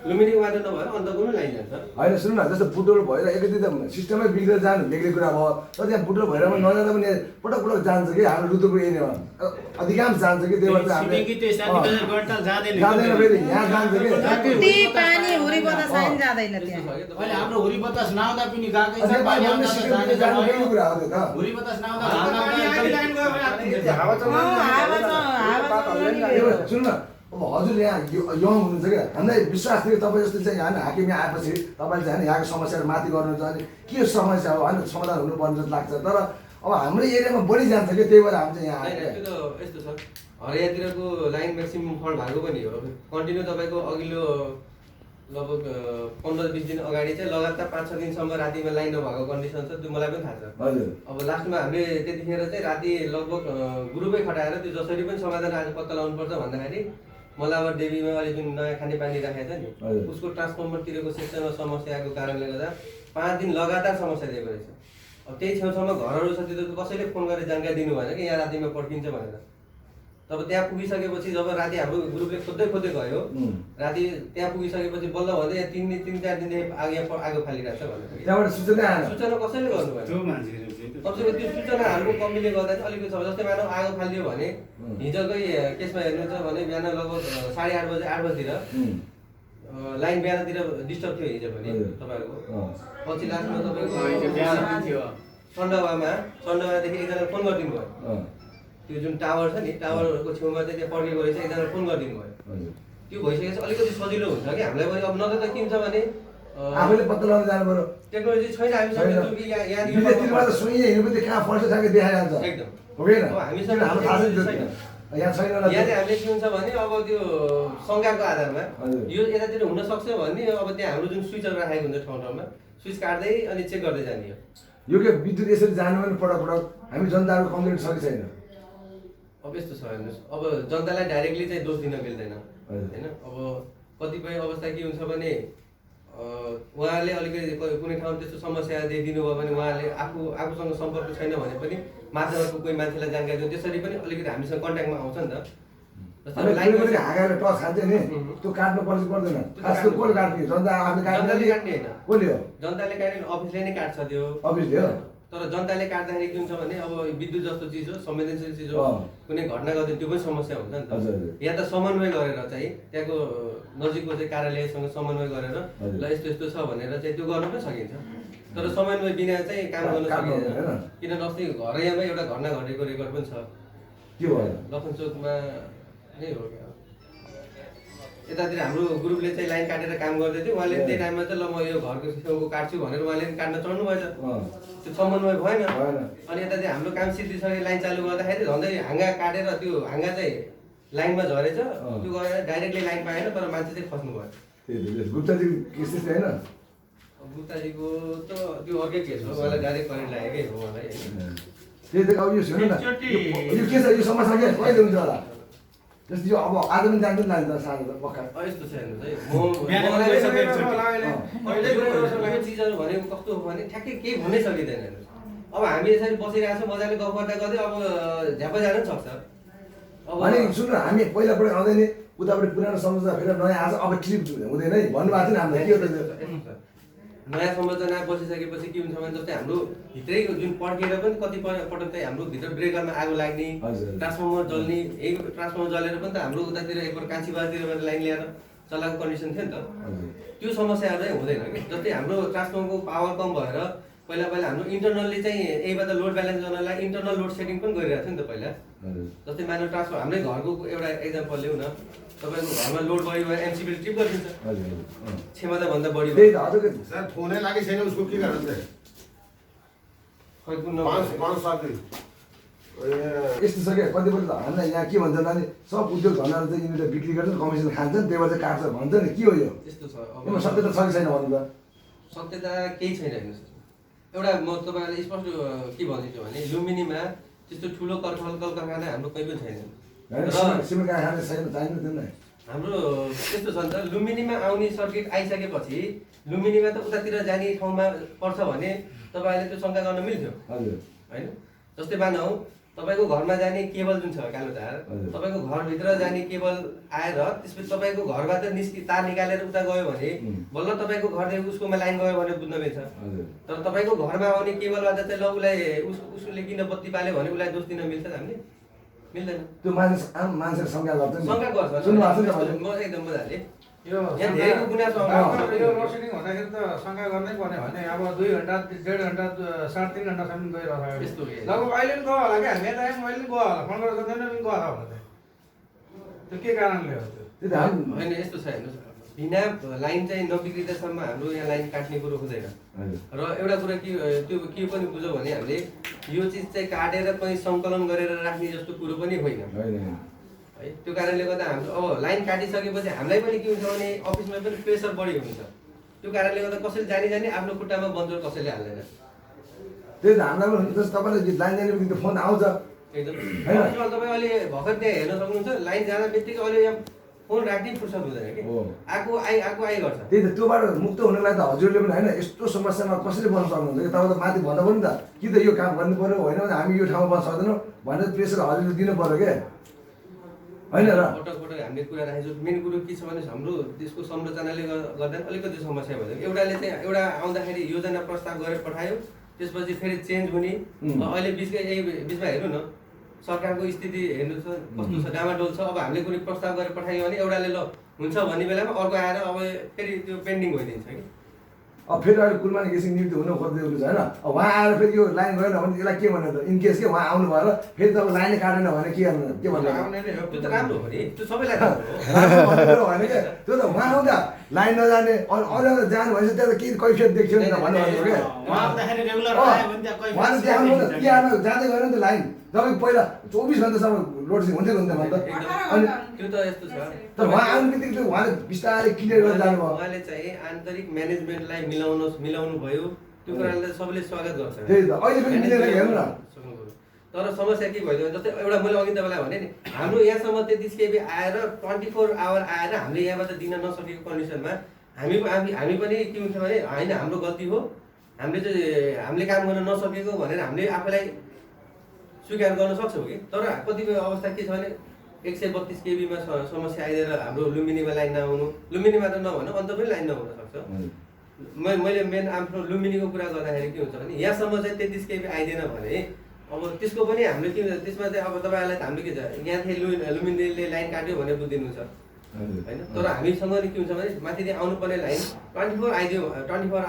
लुम्बिनीको मात्र नभएर अन्तको पनि लाइन जान्छ होइन सुन्नु न जस्तो बुटोल भएर एकैचोटि त सिस्टमै बिग्रेर जानु बेग्लै कुरा भयो तर त्यहाँ बुटोल भएर नजाँदा पनि पटक पटक जान्छ कि हाम्रो रुद्रपुर एरियामा अधिकांश जान्छ कि त्यही भएर हामीले जाँदैन फेरि यहाँ जान्छ कि पानी हुरी बतास आइन जाँदैन त्यहाँ अहिले हाम्रो हुरी बतास नआउँदा पनि गएकै छ पानी आउँदा कुरा हो त्यो त हुरी बतास नआउँदा सुन्नु न अब हजुर यहाँ यङ हुनुहुन्छ क्या हामीलाई विश्वास थियो तपाईँ जस्तो चाहिँ यहाँ हाकिम यहाँ आएपछि तपाईँले चाहिँ यहाँको समस्याहरू माथि गर्नुहुन्छ अनि के समस्या हो होइन समाधान हुनुपर्ने जस्तो लाग्छ तर अब हाम्रो एरियामा बढी जान्छ कि त्यही भएर हामी चाहिँ यहाँ त्यो त यस्तो छ हरियातिरको लाइन म्याक्सिमम फल्ट भएको पनि हो कन्टिन्यू तपाईँको अघिल्लो लगभग 15-20 दिन अगाडि चाहिँ लगातार 5-6 दिनसम्म रातिमा लाइन नभएको कन्डिसन छ त्यो मलाई पनि थाहा छ। अब लास्टमा हामीले त्यतिखेर चाहिँ राति लगभग ग्रुपै खटाएर त्यो जसरी पनि समाधान आज पत्ता लगाउनुपर्छ भन्दाखेरि मलावर देवीमा अहिले जुन नयाँ खानेपानी राखेको छ नि उसको ट्रान्सफर्मरतिरको सेक्सनमा समस्या आएको कारणले गर्दा 5 दिन लगातार समस्या दिएको रहेछ। अब त्यही छेउछाउमा घरहरू छ त्यो कसैले फोन गरेर जानकारी दिनु भएन कि यहाँ रातिमा पड्किन्छ भनेर। तब त्यहाँ पुगिसकेपछि जब राति हाम्रो ग्रुपले खोज्दै खोज्दै गयो राति त्यहाँ पुगिसकेपछि बल्ल भन्दै यहाँ 3-4 दिनदेखि आगो फालिरहेको छ भनेर त्यहाँबाट सूचना कसैले गर्नु भएन। तपाईँको त्यो सूचनाहरूको कमीले गर्दा चाहिँ अलिकति छ जस्तै मानव आगो फालिदियो भने हिजोकै केसमा हेर्नुहुन्छ भने बिहान लगभग 8:30 बजे 8 बजीतिर लाइन बिहानतिर डिस्टर्ब थियो हिजो पनि तपाईँहरूको पछि लास्टमा तपाईँको सन्डवादेखि एकजना फोन गरिदिनु भयो त्यो जुन टावर छ नि टावरको छेउमा चाहिँ त्यहाँ पड्केको रहेछ एकजना फोन गरिदिनु भयो त्यो भइसकेपछि अलिकति सजिलो हुन्छ कि हामीलाई पनि अब नत्र त के हुन्छ भने आफैले पत्ता लगाउन जानु पर्यो टेक्नोलोजी छैन हामीसँग जुन कि यहाँ विदेशतिरमा त सुनिए हिँड्नु पनि कहाँ पर्छ साके देखाइहाल्छ एकदम हो कि अब हामीसँग हाम्रो थाहा छैन त्यो यहाँ छैन यहाँ चाहिँ हामीले के हुन्छ भने अब त्यो शङ्काको आधारमा यो यतातिर हुन सक्छ भने अब त्यहाँ हाम्रो जुन स्विचहरू राखेको हुन्छ ठाउँ ठाउँमा स्विच काट्दै अनि चेक गर्दै जाने हो यो के विद्युत यसरी जानु पनि पटक हामी जनताको कम्प्लेन छ कि छैन अब यस्तो छ हेर्नुहोस् अब जनतालाई डाइरेक्टली चाहिँ दोष दिन मिल्दैन होइन अब कतिपय अवस्था के हुन्छ भने उहाँले अलिकति कुनै ठाउँ त्यस्तो समस्या देखिदिनु भयो भने उहाँले आफूसँग सम्पर्क छैन भने पनि माथिबाट कोही मान्छेलाई जानकारी दिनु त्यसरी पनि अलिकति हामीसँग कन्ट्याक्टमा आउँछ नि त हाँगाएर टस खान्छ नि त्यो काट्नु पर्छ पर्दैन खास त्यो कसले काट्ने जनता आफूले जनताले काट्ने होइन कसले हो जनताले काट्ने अफिसले नै काट्छ त्यो अफिसले हो तर जनताले काट्दाखेरि के हुन्छ भने अब विद्युत जस्तो चिज हो संवेदनशील चिज हो कुनै घटना गर्दा त्यो पनि समस्या हुन्छ नि त यहाँ त समन्वय गरेर चाहिँ त्यहाँको नजिकको चाहिँ कार्यालयसँग समन्वय गरेर ल यस्तो यस्तो छ भनेर चाहिँ त्यो गर्न पनि सकिन्छ तर समन्वय बिना चाहिँ काम गर्न सकिँदैन किनभने अस्ति घरैयामा एउटा घटना घटेको रेकर्ड पनि छ के भयो लखनचोकमा नै हो क्या यतातिर हाम्रो ग्रुपले चाहिँ लाइन काटेर काम गर्दै थियो उहाँले त्यही टाइममा चाहिँ ल म यो घरको छेउको काट्छु भनेर उहाँले काट्न चढ्नु भएछ त्यो समन्वय भएन अनि यता चाहिँ हाम्रो काम सिद्धिसके लाइन चालु गर्दाखेरि झन्डै हाँगा काटेर त्यो हाँगा चाहिँ लाइनमा झरेछ त्यो गरेर डाइरेक्टली लाइन पाएन तर मान्छे चाहिँ खस्नु भयो गुप्ताजी केस त्यस्तै होइन गुप्ताजीको त त्यो अर्कै केस हो उहाँलाई डाइरेक्ट करेन्ट लागेकै हो उहाँलाई त्यही त अब यो सुन्नु न यो के छ यो समस्या के कहिले हुन्छ होला जस्तो यो अब आज पनि जान्छ नि लान्छ साँझ त पक्का यस्तो छ हेर्नुहोस् है चिजहरू भनेको कस्तो हो भने ठ्याक्कै केही भन्नै सकिँदैन हेर्नुहोस् अब हामी यसरी बसिरहेको छौँ मजाले गफ गर्दा गर्दै अब झ्यापा जान पनि सक्छ अनि सुन्नु हामी पहिलाबाट आउँदैन उताबाट पुरानो संरचना फेरि नयाँ आज अब क्लिप हुँदैन है भन्नुभएको थियो नि हामीलाई के हो त नयाँ संरचना बसिसकेपछि के हुन्छ भने जस्तै हाम्रो भित्रै जुन पड्केर पनि कतिपय पटक चाहिँ हाम्रो भित्र ब्रेकरमा आगो लाग्ने ट्रान्सफर्मर जल्ने यही ट्रान्सफर्मर जलेर पनि त हाम्रो उतातिर एकपल्ट कान्छी बाजारतिरबाट लाइन ल्याएर चलाएको कन्डिसन थियो नि त त्यो समस्याहरू चाहिँ हुँदैन कि जस्तै हाम्रो ट्रान्सफर्मरको पावर कम भएर पहिला हाम्रो इन्टरनल्ली चाहिँ यहीबाट लोड ब्यालेन्स गर्नलाई इन्टरनल लोड सेटिङ पनि गरिरहेको थियो नि त पहिला जस्तै मानव ट्रान्सफर हाम्रै घरको एउटा एक्जाम्पल लिउँ न तपाईँको घरमा लोड बढी भयो एमसिबी ट्रिप गरिदिन्छ क्षमताभन्दा बढी सर फोनै लागेको छैन उसको के गर्नु खै कुन यस्तो छ क्या कतिपल्ट हामीलाई यहाँ के भन्छ भने सब उद्योग धन्दाहरू चाहिँ यिनीहरूले बिक्री गर्छन् कमिसन खान्छन् त्यही भएर चाहिँ काट्छ भन्छ नि के हो यो यस्तो छ यसमा सत्यता छ कि छैन भन्नु त सत्यता केही छैन हेर्नुहोस् एउटा म तपाईँलाई स्पष्ट के भनिदिन्छु भने लुम्बिनीमा त्यस्तो ठुलो कल कारखाना हाम्रो कहीँ पनि छैन सिमेन्ट कारखाना छैन चाहिन्छ त्यो नै हाम्रो त्यस्तो छ नि त लुम्बिनीमा आउने सर्किट आइसकेपछि लुम्बिनीमा त उतातिर जाने ठाउँमा पर्छ भने तपाईँले त्यो शङ्का गर्न मिल्थ्यो होइन जस्तै मानौ तपाईँको घरमा जाने केबल जुन छ कालो तार तपाईँको घरभित्र जाने केबल आएर त्यसपछि तपाईँको घरबाट तार निकालेर उता गयो भने बल्ल तपाईँको घरदेखि उसकोमा लाइन गयो भने बुझ्न मिल्छ तर तपाईँको घरमा आउने केबलबाट चाहिँ ल उसलाई उसले किन बत्ती पाल्यो भने उसलाई दोष दिन मिल्छ हामीले मिल्दैन त्यो मान्छे आम मान्छेले शङ्का गर्छ शङ्का गर्छ म एकदम मजाले यो यहाँ धेरैको गुनासो यो लोडसेडिङ हुँदाखेरि त शङ्का गर्नै पर्ने भने अब 2 घन्टा 1.5 घन्टा 3.5 घन्टासम्म गइरहेको यस्तो लगभग अहिले पनि गयो होला क्या हामी यता अहिले पनि गयो होला फोन गरेर सोध्दैन पनि गयो होला त्यो के कारणले हो त्यो होइन यस्तो छ हेर्नुहोस् बिना लाइन चाहिँ नबिग्रिँदासम्म हाम्रो यहाँ लाइन काट्ने कुरो हुँदैन र एउटा कुरा त्यो के पनि बुझौँ भने हामीले यो चिज चाहिँ काटेर कहीँ सङ्कलन गरेर राख्ने जस्तो कुरो पनि होइन है त्यो कारणले गर्दा हाम्रो अब लाइन काटिसकेपछि हामीलाई पनि के हुन्छ भने अफिसमा पनि प्रेसर बढी हुन्छ त्यो कारणले गर्दा कसैले जाने आफ्नो खुट्टामा बन्जोर कसैले हाल्दैन त्यही त हामीलाई पनि जस्तो तपाईँले लाइन जाने बित्तिकै फोन आउँछ एकदम तपाईँ अहिले भर्खर त्यहाँ हेर्न सक्नुहुन्छ लाइन जाँदा बित्तिकै अहिले यहाँ फोन राख्ने फुर्सद हुँदैन कि आएको आइ गर्छ त्यही त त्योबाट मुक्त हुनको लागि त हजुरले पनि होइन यस्तो समस्यामा कसरी बन्न सक्नुहुन्छ कि तपाईँ त माथि भन्दा पनि त कि त यो काम गर्नु पर्यो होइन भने हामी यो ठाउँमा बन्न सक्दैनौँ भनेर प्रेसर हजुरले दिनु पर्यो क्या होइन र पटक हामीले कुरा राखेको मेन कुरो के छ भने हाम्रो देशको संरचनाले गर्दा अलिकति समस्या भयो एउटाले चाहिँ एउटा आउँदाखेरि योजना प्रस्ताव गरेर पठायो त्यसपछि फेरि चेन्ज हुने अहिले बिचमा हेर्नु न सरकारको स्थिति हेर्नु छ कस्तो छ डामाडोल छ अब हामीले कुनै प्रस्ताव गरेर पठायो भने एउटाले ल हुन्छ भन्ने बेलामा अर्को आएर अब फेरि त्यो पेन्डिङ भइदिन्छ कि अब फेरि अहिले कुलमान घिसिङ नियुक्ति हुनु खोज्दै हुनुहुन्छ होइन अब उहाँ आएर फेरि यो लाइन गएन भने यसलाई के भन्नु त इनकेस के उहाँ आउनु भएर फेरि तपाईँ लाइनै काटेन भने के भन्नु आउने नै हो, त्यो त राम्रो हो नि, त्यो सबैलाई राम्रो हो। होइन क्या त्यो त उहाँ आउँदा लाइन नजाने अरू जानु भनेपछि त्यहाँ त केही कैफियत देख्थ्यो नि त भन्नु भनेको क्या उहाँ आउँदाखेरि रेगुलर आयो भने त्यहाँ कोही उहाँले त्यहाँ आउनु के आएन जाँदै गएन नि त लाइन तपाईँ पहिला 24 घन्टासम्म लोडसेडिङ हुन्थ्यो नि त भन्दा अनि त्यो त यस्तो छ, तर उहाँ आउनु बित्तिकै उहाँले बिस्तारै क्लियर गरेर जानुभयो उहाँले चाहिँ आन्तरिक म्यानेजमेन्टलाई मिलाउनु भयो, त्यो कुरालाई सबैले स्वागत गर्छ। त्यही त अहिले पनि मिलेर हेर्नु न तर समस्या के भइदियो भने जस्तै एउटा मैले अघि तपाईँलाई भने नि हाम्रो यहाँसम्म 33 केबी आएर 24 आवर आएर हामीले यहाँबाट दिन नसकेको कन्डिसनमा हामी पनि के हुन्छ भने होइन हाम्रो गल्ती हो, हामीले काम गर्न नसकेको भनेर हामीले आफूलाई स्वीकार गर्न सक्छौँ कि। तर कतिपय अवस्था के छ भने 132 केबीमा समस्या आइदिएर हाम्रो लुम्बिनीमा लाइन नआउनु, लुम्बिनी मात्र नभनु अन्त पनि लाइन नहुन सक्छ। मैले मेन आफ्नो लुम्बिनीको कुरा गर्दाखेरि के हुन्छ भने यहाँसम्म चाहिँ 33 केबी आइदिएन भने अब त्यसको पनि हामीले के हुन्छ त्यसमा चाहिँ अब तपाईँहरूलाई त हामीले के छ यहाँदेखि लुम्बिनीले लाइन काट्यो भनेर बुझिदिनुहुन्छ होइन, तर हामीसँग नि के हुन्छ भने माथिदेखि आउनुपर्ने लाइन 24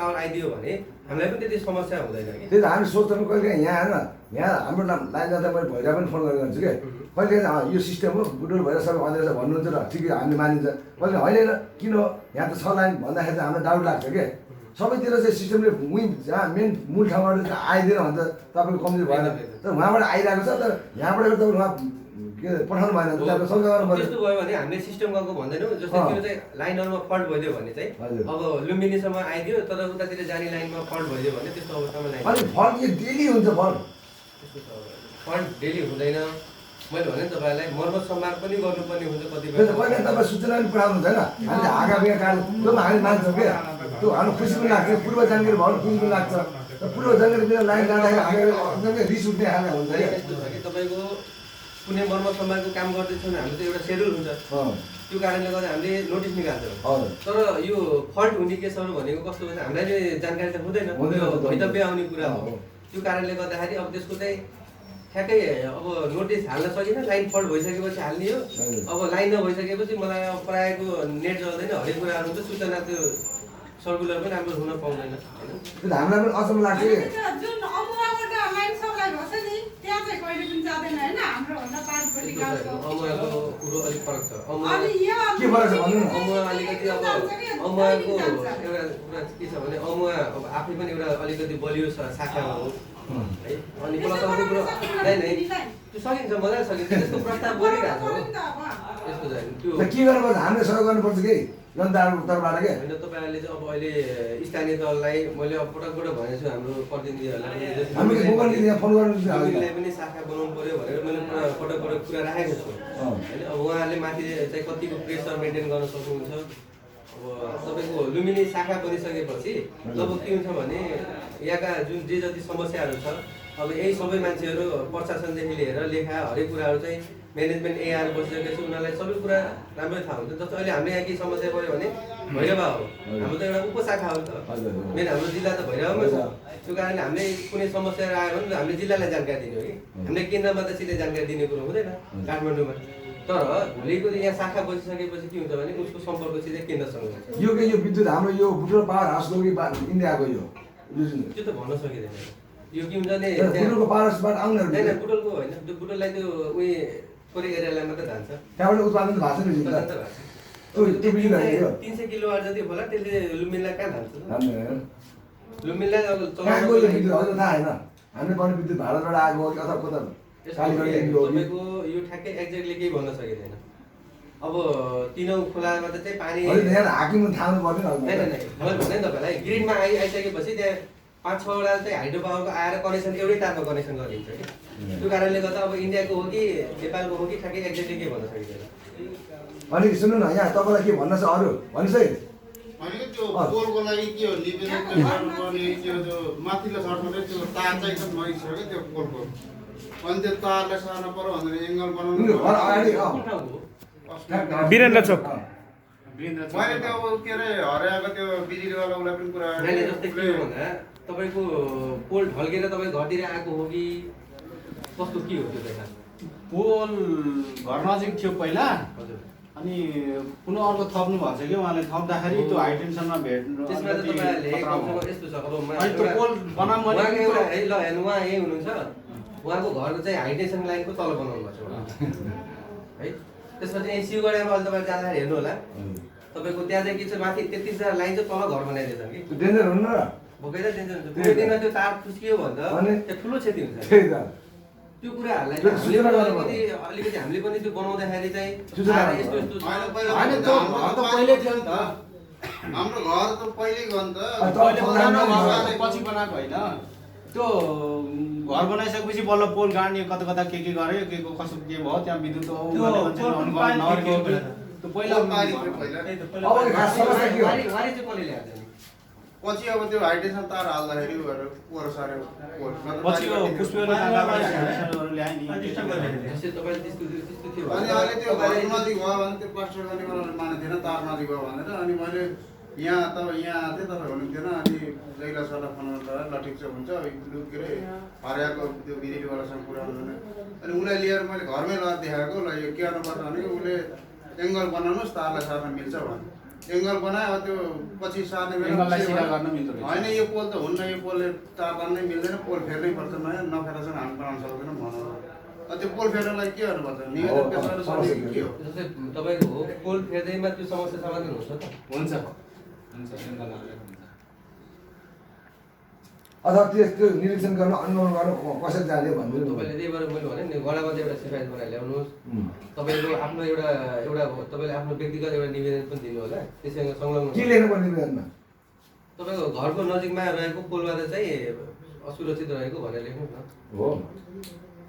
आवर आइदियो भने हामीलाई पनि त्यति समस्या हुँदैन कि। त्यही त हामी सोच्छौँ कहिले यहाँ होइन यहाँ हाम्रो लाइन जाँदा मैले भैरा पनि फोन गरेर गर्छु क्या कहिले यो सिस्टम हो बुटोल भएर सबै अँध्यारो भन्नुहुन्छ र ठिकै हामीले मानिन्छ कहिले होइन किन हो यहाँ त 6 लाइन भन्दाखेरि चाहिँ हामीलाई डाउट लाग्छ क्या सबैतिर चाहिँ सिस्टमले जहाँ मेन मूल ठाउँबाट आइदिएन भने त तपाईँको कम्ती भएन तर उहाँबाट आइरहेको छ तर यहाँबाट तपाईँ उहाँ के पठाउनु भएन तपाईँको सँगै गर्नु पर्यो त्यस्तो भयो भने हामीले सिस्टम गएको भन्दैनौँ, जस्तै त्यो चाहिँ लाइनहरूमा फल्ट भइदियो भने चाहिँ अब लुम्बिनीसम्म आइदियो तर उतातिर जाने लाइनमा फल्ट भइदियो भने त्यस्तो अवस्थामा लाइन अनि फल्ट के डेली हुन्छ फल्ट फल्ट डेली हुँदैन। मैले भने तपाईँलाई मर्मत सम्भार पनि गर्नुपर्ने हुन्छ कतिपय कहिले तपाईँ सूचना पनि पठाउनु हुन्छ होइन हामीले हाँगा बिगा काट्नु त्यो पनि हामी मान्छौँ क्या त्यो हाम्रो खुसी पनि लाग्छ पूर्व जानकारी भयो भने खुसी पनि लाग्छ पूर्व जानकारी बिना लाइन जाँदाखेरि हामीलाई एकदमै रिस उठ्ने खालको हुन्छ क्या यस्तो छ कि तपाईँको कुनै मर्मत सम्भारको काम गर्दैछौँ भने हाम्रो त एउटा सेड्युल हुन्छ, त्यो कारणले गर्दा हामीले नोटिस निकाल्छौँ। तर यो फल्ट हुने केसहरू भनेको कस्तो हुन्छ हामीलाई चाहिँ जानकारी त हुँदैन, भइतव्य आउने कुरा हो। त्यो कारणले गर्दाखेरि अब त्यसको चाहिँ ठ्याक्कै अब नोटिस हाल्न सकिनँ, लाइन फल्ट भइसकेपछि हाल्ने हो। अब लाइन नभइसकेपछि मलाई अब प्रायःको नेट चल्दैन, हरेक कुराहरू हुन्छ, सूचना त्यो सर्कुलर पनि राम्रो हुन पाउँदैन त्यो हामीलाई पनि अचम्म लाग्छ कि जुन अमुवाबाट लाइन सप्लाई भन्छ नि त्यहाँ चाहिँ कहिले पनि जाँदैन होइन हाम्रो भन्दा 5 बजी गाउँको अमुवाको कुरो अलिक फरक छ। अनि यो के फरक छ भन्नु न अमुवा अलिकति अब अमुवाको एउटा कुरा के छ भने अमुवा अब आफै पनि एउटा अलिकति बलियो शाखा हो है। अनि प्लस अर्को कुरो नै त्यो सकिन्छ, मजाले सकिन्छ, त्यसको प्रस्ताव गरिरहेको छ यस्तो चाहिँ त्यो के गर्नुपर्छ हामीले सहयोग गर्नुपर्छ कि जनताहरूको तर्फबाट के होइन। तपाईँहरूले चाहिँ अब अहिले स्थानीय दललाई मैले अब पटकबाट भनेको छु हाम्रो प्रतिनिधिहरूलाई हामीले मोबाइल यहाँ फोन गर्नु हामीले पनि शाखा बनाउनु पर्यो भनेर मैले पटक कुरा राखेको छु होइन। अब उहाँहरूले माथि चाहिँ कतिको प्रेसर मेन्टेन गर्न सक्नुहुन्छ। अब तपाईँको लुम्बिनी शाखा बनिसकेपछि अब के हुन्छ भने यहाँका जुन जे जति समस्याहरू छ अब यही सबै मान्छेहरू प्रशासनदेखि लिएर लेखा हरेक कुराहरू चाहिँ म्यानेजमेन्ट एआर बसिसकेपछि उनीहरूलाई सबै कुरा राम्रै थाहा हुन्छ। जस्तो अहिले हाम्रो यहाँ केही समस्या पऱ्यो भने भैरवा हो, हाम्रो त एउटा उपशाखा हो नि त, मेन हाम्रो जिल्ला त भैरवामै छ। त्यो कारणले हामीले कुनै समस्या आयो भने हामीले जिल्लालाई जानकारी दिने हो कि हामीले केन्द्रमा त सिधै जानकारी दिने कुरो हुँदैन काठमाडौँमा। तर भोलिको दिन यहाँ शाखा बसिसकेपछि के हुन्छ भने उसको सम्पर्क सिधै केन्द्रसँग हुन्छ। यो विद्युत हाम्रो यो बुटोल पावर हाउसको कि इन्डियाको यो त्यो त भन्न सकिँदैन। यो के हुन्छ भने बुटोलको पावर हाउसबाट आउने होइन, बुटोलको होइन, त्यो बुटोललाई त्यो उयो कोही एरियालाई मात्रै जान्छ, त्यहाँबाट उत्पादन भएको छ नि त्यो बिजुली होइन 300 किलोवाट जति होला त्यसले लुम्बिनीलाई कहाँ जान्छ लुम्बिनीलाई अब कहाँको यो विद्युत हो थाहा होइन हामीले पनि विद्युत भारतबाट आएको हो कि अथवा कता तपाईँको यो ठ्याक्कै एक्ज्याक्टली केही भन्न सकिँदैन। अब तीनौं खोलामा त चाहिँ पानी हाकिम थाहा पर्दैन मैले भने नि तपाईँलाई ग्रिडमा आइसकेपछि त्यहाँ 5-6 वटा चाहिँ हाइड्रो पावरको आएर कनेक्सन एउटै तारमा कनेक्सन गरिदिन्छ कि त्यो कारणले गर्दा अब इन्डियाको हो कि नेपालको हो कि ठ्याक्कै एक्ज्याक्टली के भन्न सकिँदैन। अनि सुन्नु न यहाँ तपाईँलाई के भन्न छ अरू भन्नुहोस् है भनेको त्यो पोलको लागि के हो निवेदन गर्नुपर्ने त्यो माथिल्लो छटमा त्यो तार चाहिँ एकदम नइसक्यो त्यो पोलको अनि त्यो तारलाई सार्नु पर्यो भनेर एङ्गल बनाउनु वीरेन्द्र चोक मैले त्यो के अरे हराएको त्यो बिजुलीवाला उसलाई पनि कुरा जस्तै के हो भन्दा तपाईँको पोल ढल्केर तपाईँ घरतिर आएको हो कि कस्तो के हो त्यो चाहिँ पोल घर नजिक थियो पहिला, हजुर अनि कुनै अर्को थप्नु भएको छ कि उहाँले थप्दाखेरि त्यो हाई टेन्सनमा भेट्नु त्यसमा त तपाईँहरूले कमसेकम यस्तो छ अब अनि त्यो पोल बनाउँ भने उहाँको एउटा है ल हेर्नु उहाँ यही हुनुहुन्छ उहाँको घर चाहिँ हाई टेन्सन लाइनको तल बनाउनु भएको छ है त्यसपछि यहीँ सिलगढीमा अहिले तपाईँ जाँदाखेरि हेर्नु होला तपाईँको त्यहाँ चाहिँ के छ माथि 33जना लाइन चाहिँ तल घर बनाइदिएछन् कि डेन्जर हुन्न र भोकै त टेन्सन हुन्छ त्यो दिनमा त्यो तार फुस्कियो भने त त्यो ठुलो क्षति हुन्छ त्यही त त्यो कुराहरूलाई अलिकति हामीले पनि त्यो बनाउँदाखेरि चाहिँ यस्तो यस्तो होइन त्यो घर त पहिले थियो नि त हाम्रो घर त पहिले गयो नि त पहिले बनाउनु भएको पछि बनाएको होइन त्यो घर बनाइसकेपछि बल्ल पोल गाड्ने कता कता के गर्यो के को कसो के भयो त्यहाँ विद्युत त्यो पहिला अब खास समस्या के हो वारी चाहिँ कसले ल्याएको थियो पछि अब त्यो हाई टेन्सन तार हाल्दाखेरि पोर सार्यो पछि यो पुष्पले ल्याए नि जस्तै तपाईँले त्यस्तो थियो अनि अहिले त्यो घर नजिक भयो भने त्यो प्लास्टर गर्ने माने थिएन तार नजिक भयो भनेर अनि मैले यहाँ यहाँ थिएँ तपाईँ हुनुहुन्थेन अनि जैला सरलाई फोन गर्दा ल ठिक छ हुन्छ के अरे हरियाको त्यो बिजुलीवालासँग कुरा गर्नु अनि उसलाई लिएर मैले घरमै लगेर देखाएको ल यो के गर्नुपर्छ भने उसले एङ्गल बनाउनुहोस् तारलाई सार्न मिल्छ भने एङ्गल बनायो त्यो पछि सार्ने होइन यो पोल त हुन्न यो पोलले तार तान्नै मिल्दैन पोल फेर्नै पर्छ नयाँ नफेर्दासम्म हामी बनाउन सक्दैनौँ भन्नु त्यो पोल फेर्नलाई के गर्नुपर्छ निवेदन पेसाहरू के हो जस्तै तपाईँको पोल फेर्दैमा त्यो समस्या समाधान हुन्छ त हुन्छ अथवा त्यो निरीक्षण गर्न अनुगमन गर्न कसरी जाने भन्नु तपाईँले त्यही भएर मैले भने नि गडामा एउटा सिफारिस बनाएर ल्याउनुहोस् तपाईँको आफ्नो एउटा तपाईँले आफ्नो व्यक्तिगत एउटा निवेदन पनि दिनु होला त्यससँग संलग्न के लेख्नुपर्ने निवेदनमा तपाईँको घरको नजिकमा रहेको पोलबाट चाहिँ असुरक्षित रहेको भनेर लेख्नुहोस् न हो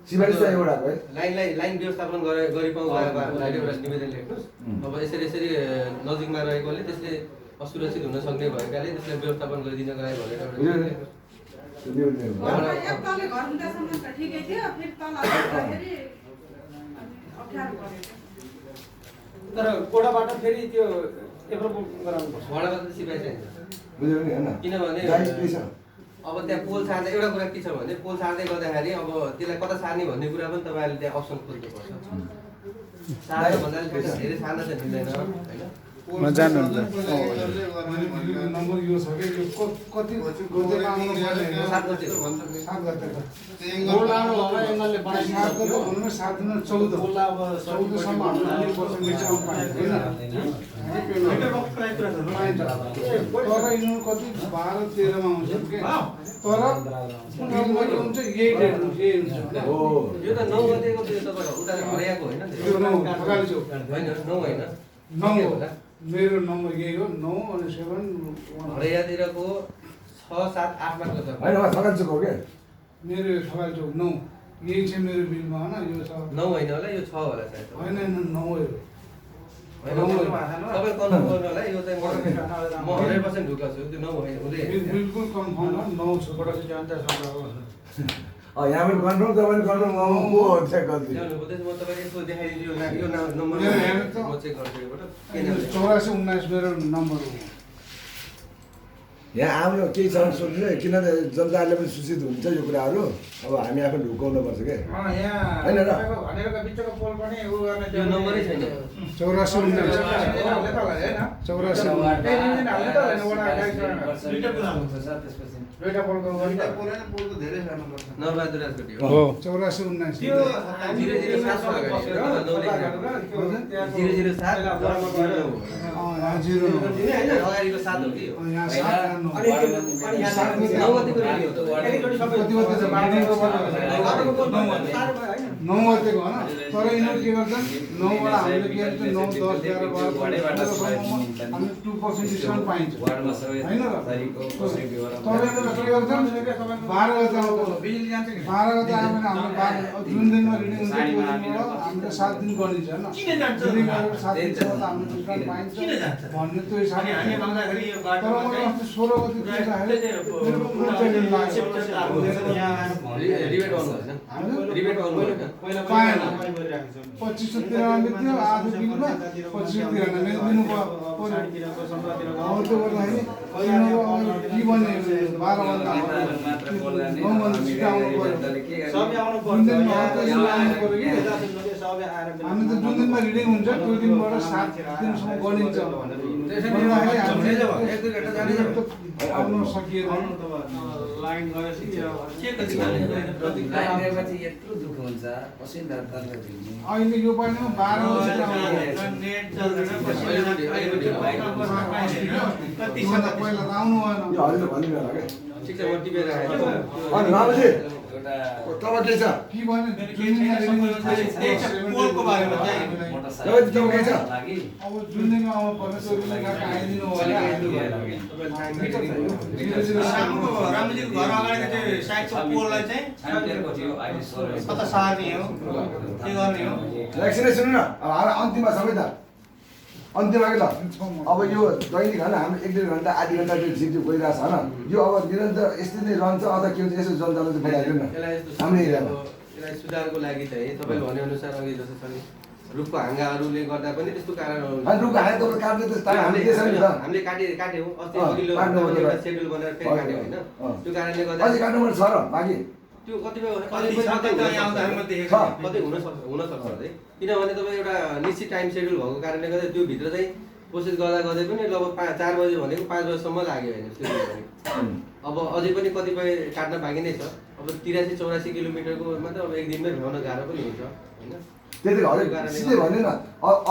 सिफारिस चाहिँ एउटा है लाइन व्यवस्थापन गरिपाउँ एउटा निवेदन लेख्नुहोस् अब यसरी नजिकमा रहेकोले त्यसले असुरक्षित हुन सक्ने भएकाले त्यसलाई व्यवस्थापन गरिदिनको लागि भनेर एकतले घर हुँदासम्म त ठिकै थियो फेरि तल आउँदाखेरि अप्ठ्यारो पऱ्यो तर कोडाबाट फेरि त्यो एप्रुभ गराउनुपर्छ वडाबाट त सिफारिस चाहिन्छ बुझ्यो नि हैन किनभने अब त्यहाँ पोल सार्दै एउटा कुरा के छ भने पोल सार्दै गर्दाखेरि अब त्यसलाई कता सार्ने भन्ने कुरा पनि तपाईँहरूले त्यहाँ अप्सन खोज्नुपर्छ सार्नु भन्दा धेरै सार्न चाहिँ मिल्दैन होइन जान्नुहुन्छ नम्बर यो छ कि यो कति गोजेमा आउनु पर्ने 7 गते पोल लानु होला एङ्गलले बनाइसक्यो भन्नु 7 दिन 14 पोल अब 14 सम्म हाम्रो 100% डिस्काउन्ट पाइन्छ हैन तर यिनीहरू कति 12 13 मा आउँछ के तर उनीहरुको हुन्छ यही डेट हुन्छ यही हुन्छ हो यो त 9 गतेको त्यो तपाईहरु उता हरियाको हैन त्यो 9 फकाली चौक हैन 9 हैन 9 होला मेरो नम्बर यही हो 9 अनि 7 हरियातिरको 6 7 8 मा गयो हैन म थकान चुक हो के मेरो फकाली चौक 9 यही छ मेरो बिलमा हैन यो छ 9 हैन होला यो 6 होला सायद हैन 9 हो तपाईँ कन्फर्म गर्नु होला यो चाहिँ म 100% ढुक्क छु त्यो 9 हुँदै बिल्कुल कन्फर्म हो 9 छ बडा जानता छ यहाँ पनि कन्फर्म तपाईले कन्फर्म को चेक गर्दै ल्याउनु पर्दैन म तपाईँ यसो देखाइदिन्छु यो नम्बर म चेक गर्छु योबाट के नाम 84 19 मेरो नम्बर हो यहाँ हाम्रो केही छ सोध्नु किनभने जनताले पनि सूचित हुन्छ यो कुराहरू अब हामी आफै ढुकाउनु पर्छ के यहाँ हैन र भनेको बिचको पोल पनि उ गर्ने यो नम्बरै छैन 84 19 हैन 84 दुईटा पोलको दुईटा पोल हैन पोल त धेरै सानो पर्छ नरबहादुर राजकोटी हो हो 84 19 त्यो 007 यहाँ 0 अगाडिको 7 हो कि यहाँ 7 अनि त्यो 9 गतेको रेडी हो त एकैचोटि सबै 9 गतेको होइन तर यिनीहरू के गर्छन् 9 बाट हामीले के गर्छ 9 10 11 12 हामी 2% डिस्काउन्ट पाइन्छ हैन र तर यिनीहरू के गर्छन् 12 गते आउँछ बिजुली जान्छ कि 12 गते आयो भने हाम्रो जुन दिनमा रिडिङ हुन्छ त्यो दिनबाट हामीले 7 दिन गरिन्छ हैन किन जान्छ 7 दिन त हामीले डिस्काउन्ट पाइन्छ भन्ने त्यो हिसाबले हामी भन्दाखेरि यो तर मैले अस्ति 16 गते रिबेट गर्नु होइन रिबेट गर्नु होइन पाएन 2593 थियो आधी बिलमा 2593 दिनु पर्यो अब त्यो गर्दाखेरि यिनीहरू अब के भन्ने 12 भन्दा 9 भन्दा छिटो आउनु पर्यो सबै आउनु जुन दिनमा आउँछ यो आउनु पर्यो कि अब आएर पनि हामी त जुन दिनमा रिडिङ हुन्छ त्यो दिनबाट 7 दिनसम्म गरिन्छ आउनु सकिएन लाइन गएपछि के कति यत्रो दुःख हुन्छ पसिना अहिले यो पानीमा 12 नेट चल्दैन कति पहिला त आउनु भएन यो हरिले भन्नु होला के ठिक छ म टिपेर राखेँ अनि रामजी तब के छ के भने पोलको बारेमा चाहिँ तब के छ अब जुन दिनमा अब परमेश्वरले गएको आइदिनु होला रामजीको घर अगाडिको त्यो साइडको पोललाई चाहिँ कता सार्ने हो के गर्ने हो एकछिन सुन्नु न अब हाम्रो अन्तिममा सबै त अन्तिममा के त अब यो दैनिक होइन हाम्रो 1-1.5 घन्टा आधी घन्टा झिपझिप गइरहेको छ होइन यो अब निरन्तर यस्तै नै रहन्छ अथवा के हुन्छ यसो जनतालाई चाहिँ बताइदिनु न हाम्रो एरियामा यसलाई सुधारको लागि चाहिँ तपाईँले भनेअनुसार अघि जस्तो छ नि रुखको हाँगाहरूले गर्दा पनि त्यस्तो कारणहरू अनि रुखको हाँगा तपाईँ काट्ने त हामीले त्यसै नि त हामीले काट्यौँ अस्ति अघिल्लो सेड्युल बनाएर फेरि काट्यौँ होइन त्यो कारणले गर्दा अझै काट्नुपर्ने छ र बाँकी त्यो कतिपय कति छ कति आउँदा हामी देखेको छ। कतै हुन सक्छ है किनभने तपाईँ एउटा निश्चित टाइम सेड्युल भएको कारणले गर्दा त्यो भित्र चाहिँ प्रोसेस गर्दा गर्दै पनि लगभग 4 बजे भनेको 5 बजेसम्म लाग्यो होइन त्यो अब अझै पनि कतिपय काट्न बाँकी नै छ अब 83-84 किलोमिटरको मतलब अब एक दिनमै भ्याउन गाह्रो पनि हुन्छ होइन त्यति हरेक सिधै भन्नु न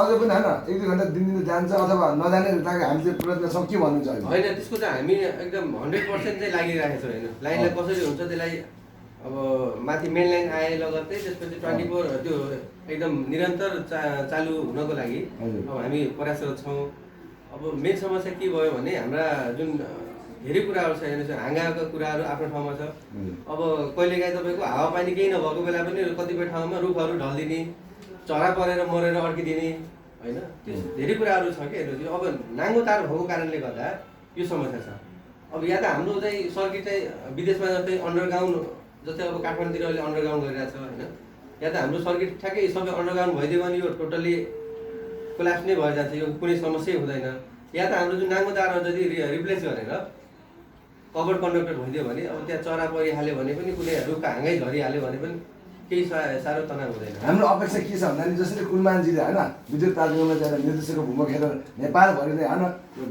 अझै पनि होइन 1-2 घन्टा दिन जान्छ अथवा नजाने लागि हामी चाहिँ प्रयत्न छौँ के भन्नुहुन्छ अहिले होइन त्यसको चाहिँ हामी एकदम 100% चाहिँ लागिरहेको छौँ होइन लाइनलाई कसरी हुन्छ त्यसलाई अब माथि मेन लाइन आए लगत्तै त्यसपछि 24 त्यो एकदम निरन्तर चालु हुनको लागि अब हामी प्रयासरत छौँ अब मेन समस्या के भयो भने हाम्रा जुन धेरै कुराहरू छ हेर्नुहोस् हाँगाका कुराहरू आफ्नो ठाउँमा छ अब कहिलेकाहीँ तपाईँको हावापानी केही नभएको बेला पनि कतिपय ठाउँमा रुखहरू ढल्दिने चरा परेर मरेर अड्किदिने होइन त्यो धेरै कुराहरू छ कि हेर्नुहोस् अब नाङ्गो तार भएको कारणले गर्दा यो समस्या छ अब या त हाम्रो चाहिँ सर्किट चाहिँ विदेशमा जस्तै अन्डरग्राउन्ड जस्तै अब काठमाडौँतिर अहिले अन्डरग्राउन्ड गरिरहेको छ होइन या त हाम्रो सर्किट ठ्याक्कै सबै अन्डरग्राउन्ड भइदियो भने यो टोटल्ली कोल्याप्स नै भएर जान्छ यो कुनै समस्या हुँदैन या त हाम्रो जुन नाङ्गो तारहरू जति रिप्लेस गरेर कभर कन्डक्टर भइदियो भने अब त्यहाँ चरा परिहाल्यो भने पनि कुनै रुखका हाँगै झरिहाल्यो भने पनि केही साह्रो तनाव हुँदैन हाम्रो अपेक्षा के छ भन्दाखेरि जसरी कुलमानजीले होइन विद्युत प्राधिकरणमा जाएर निर्देशकको भूमिका खेलेर नेपालभरि नै होइन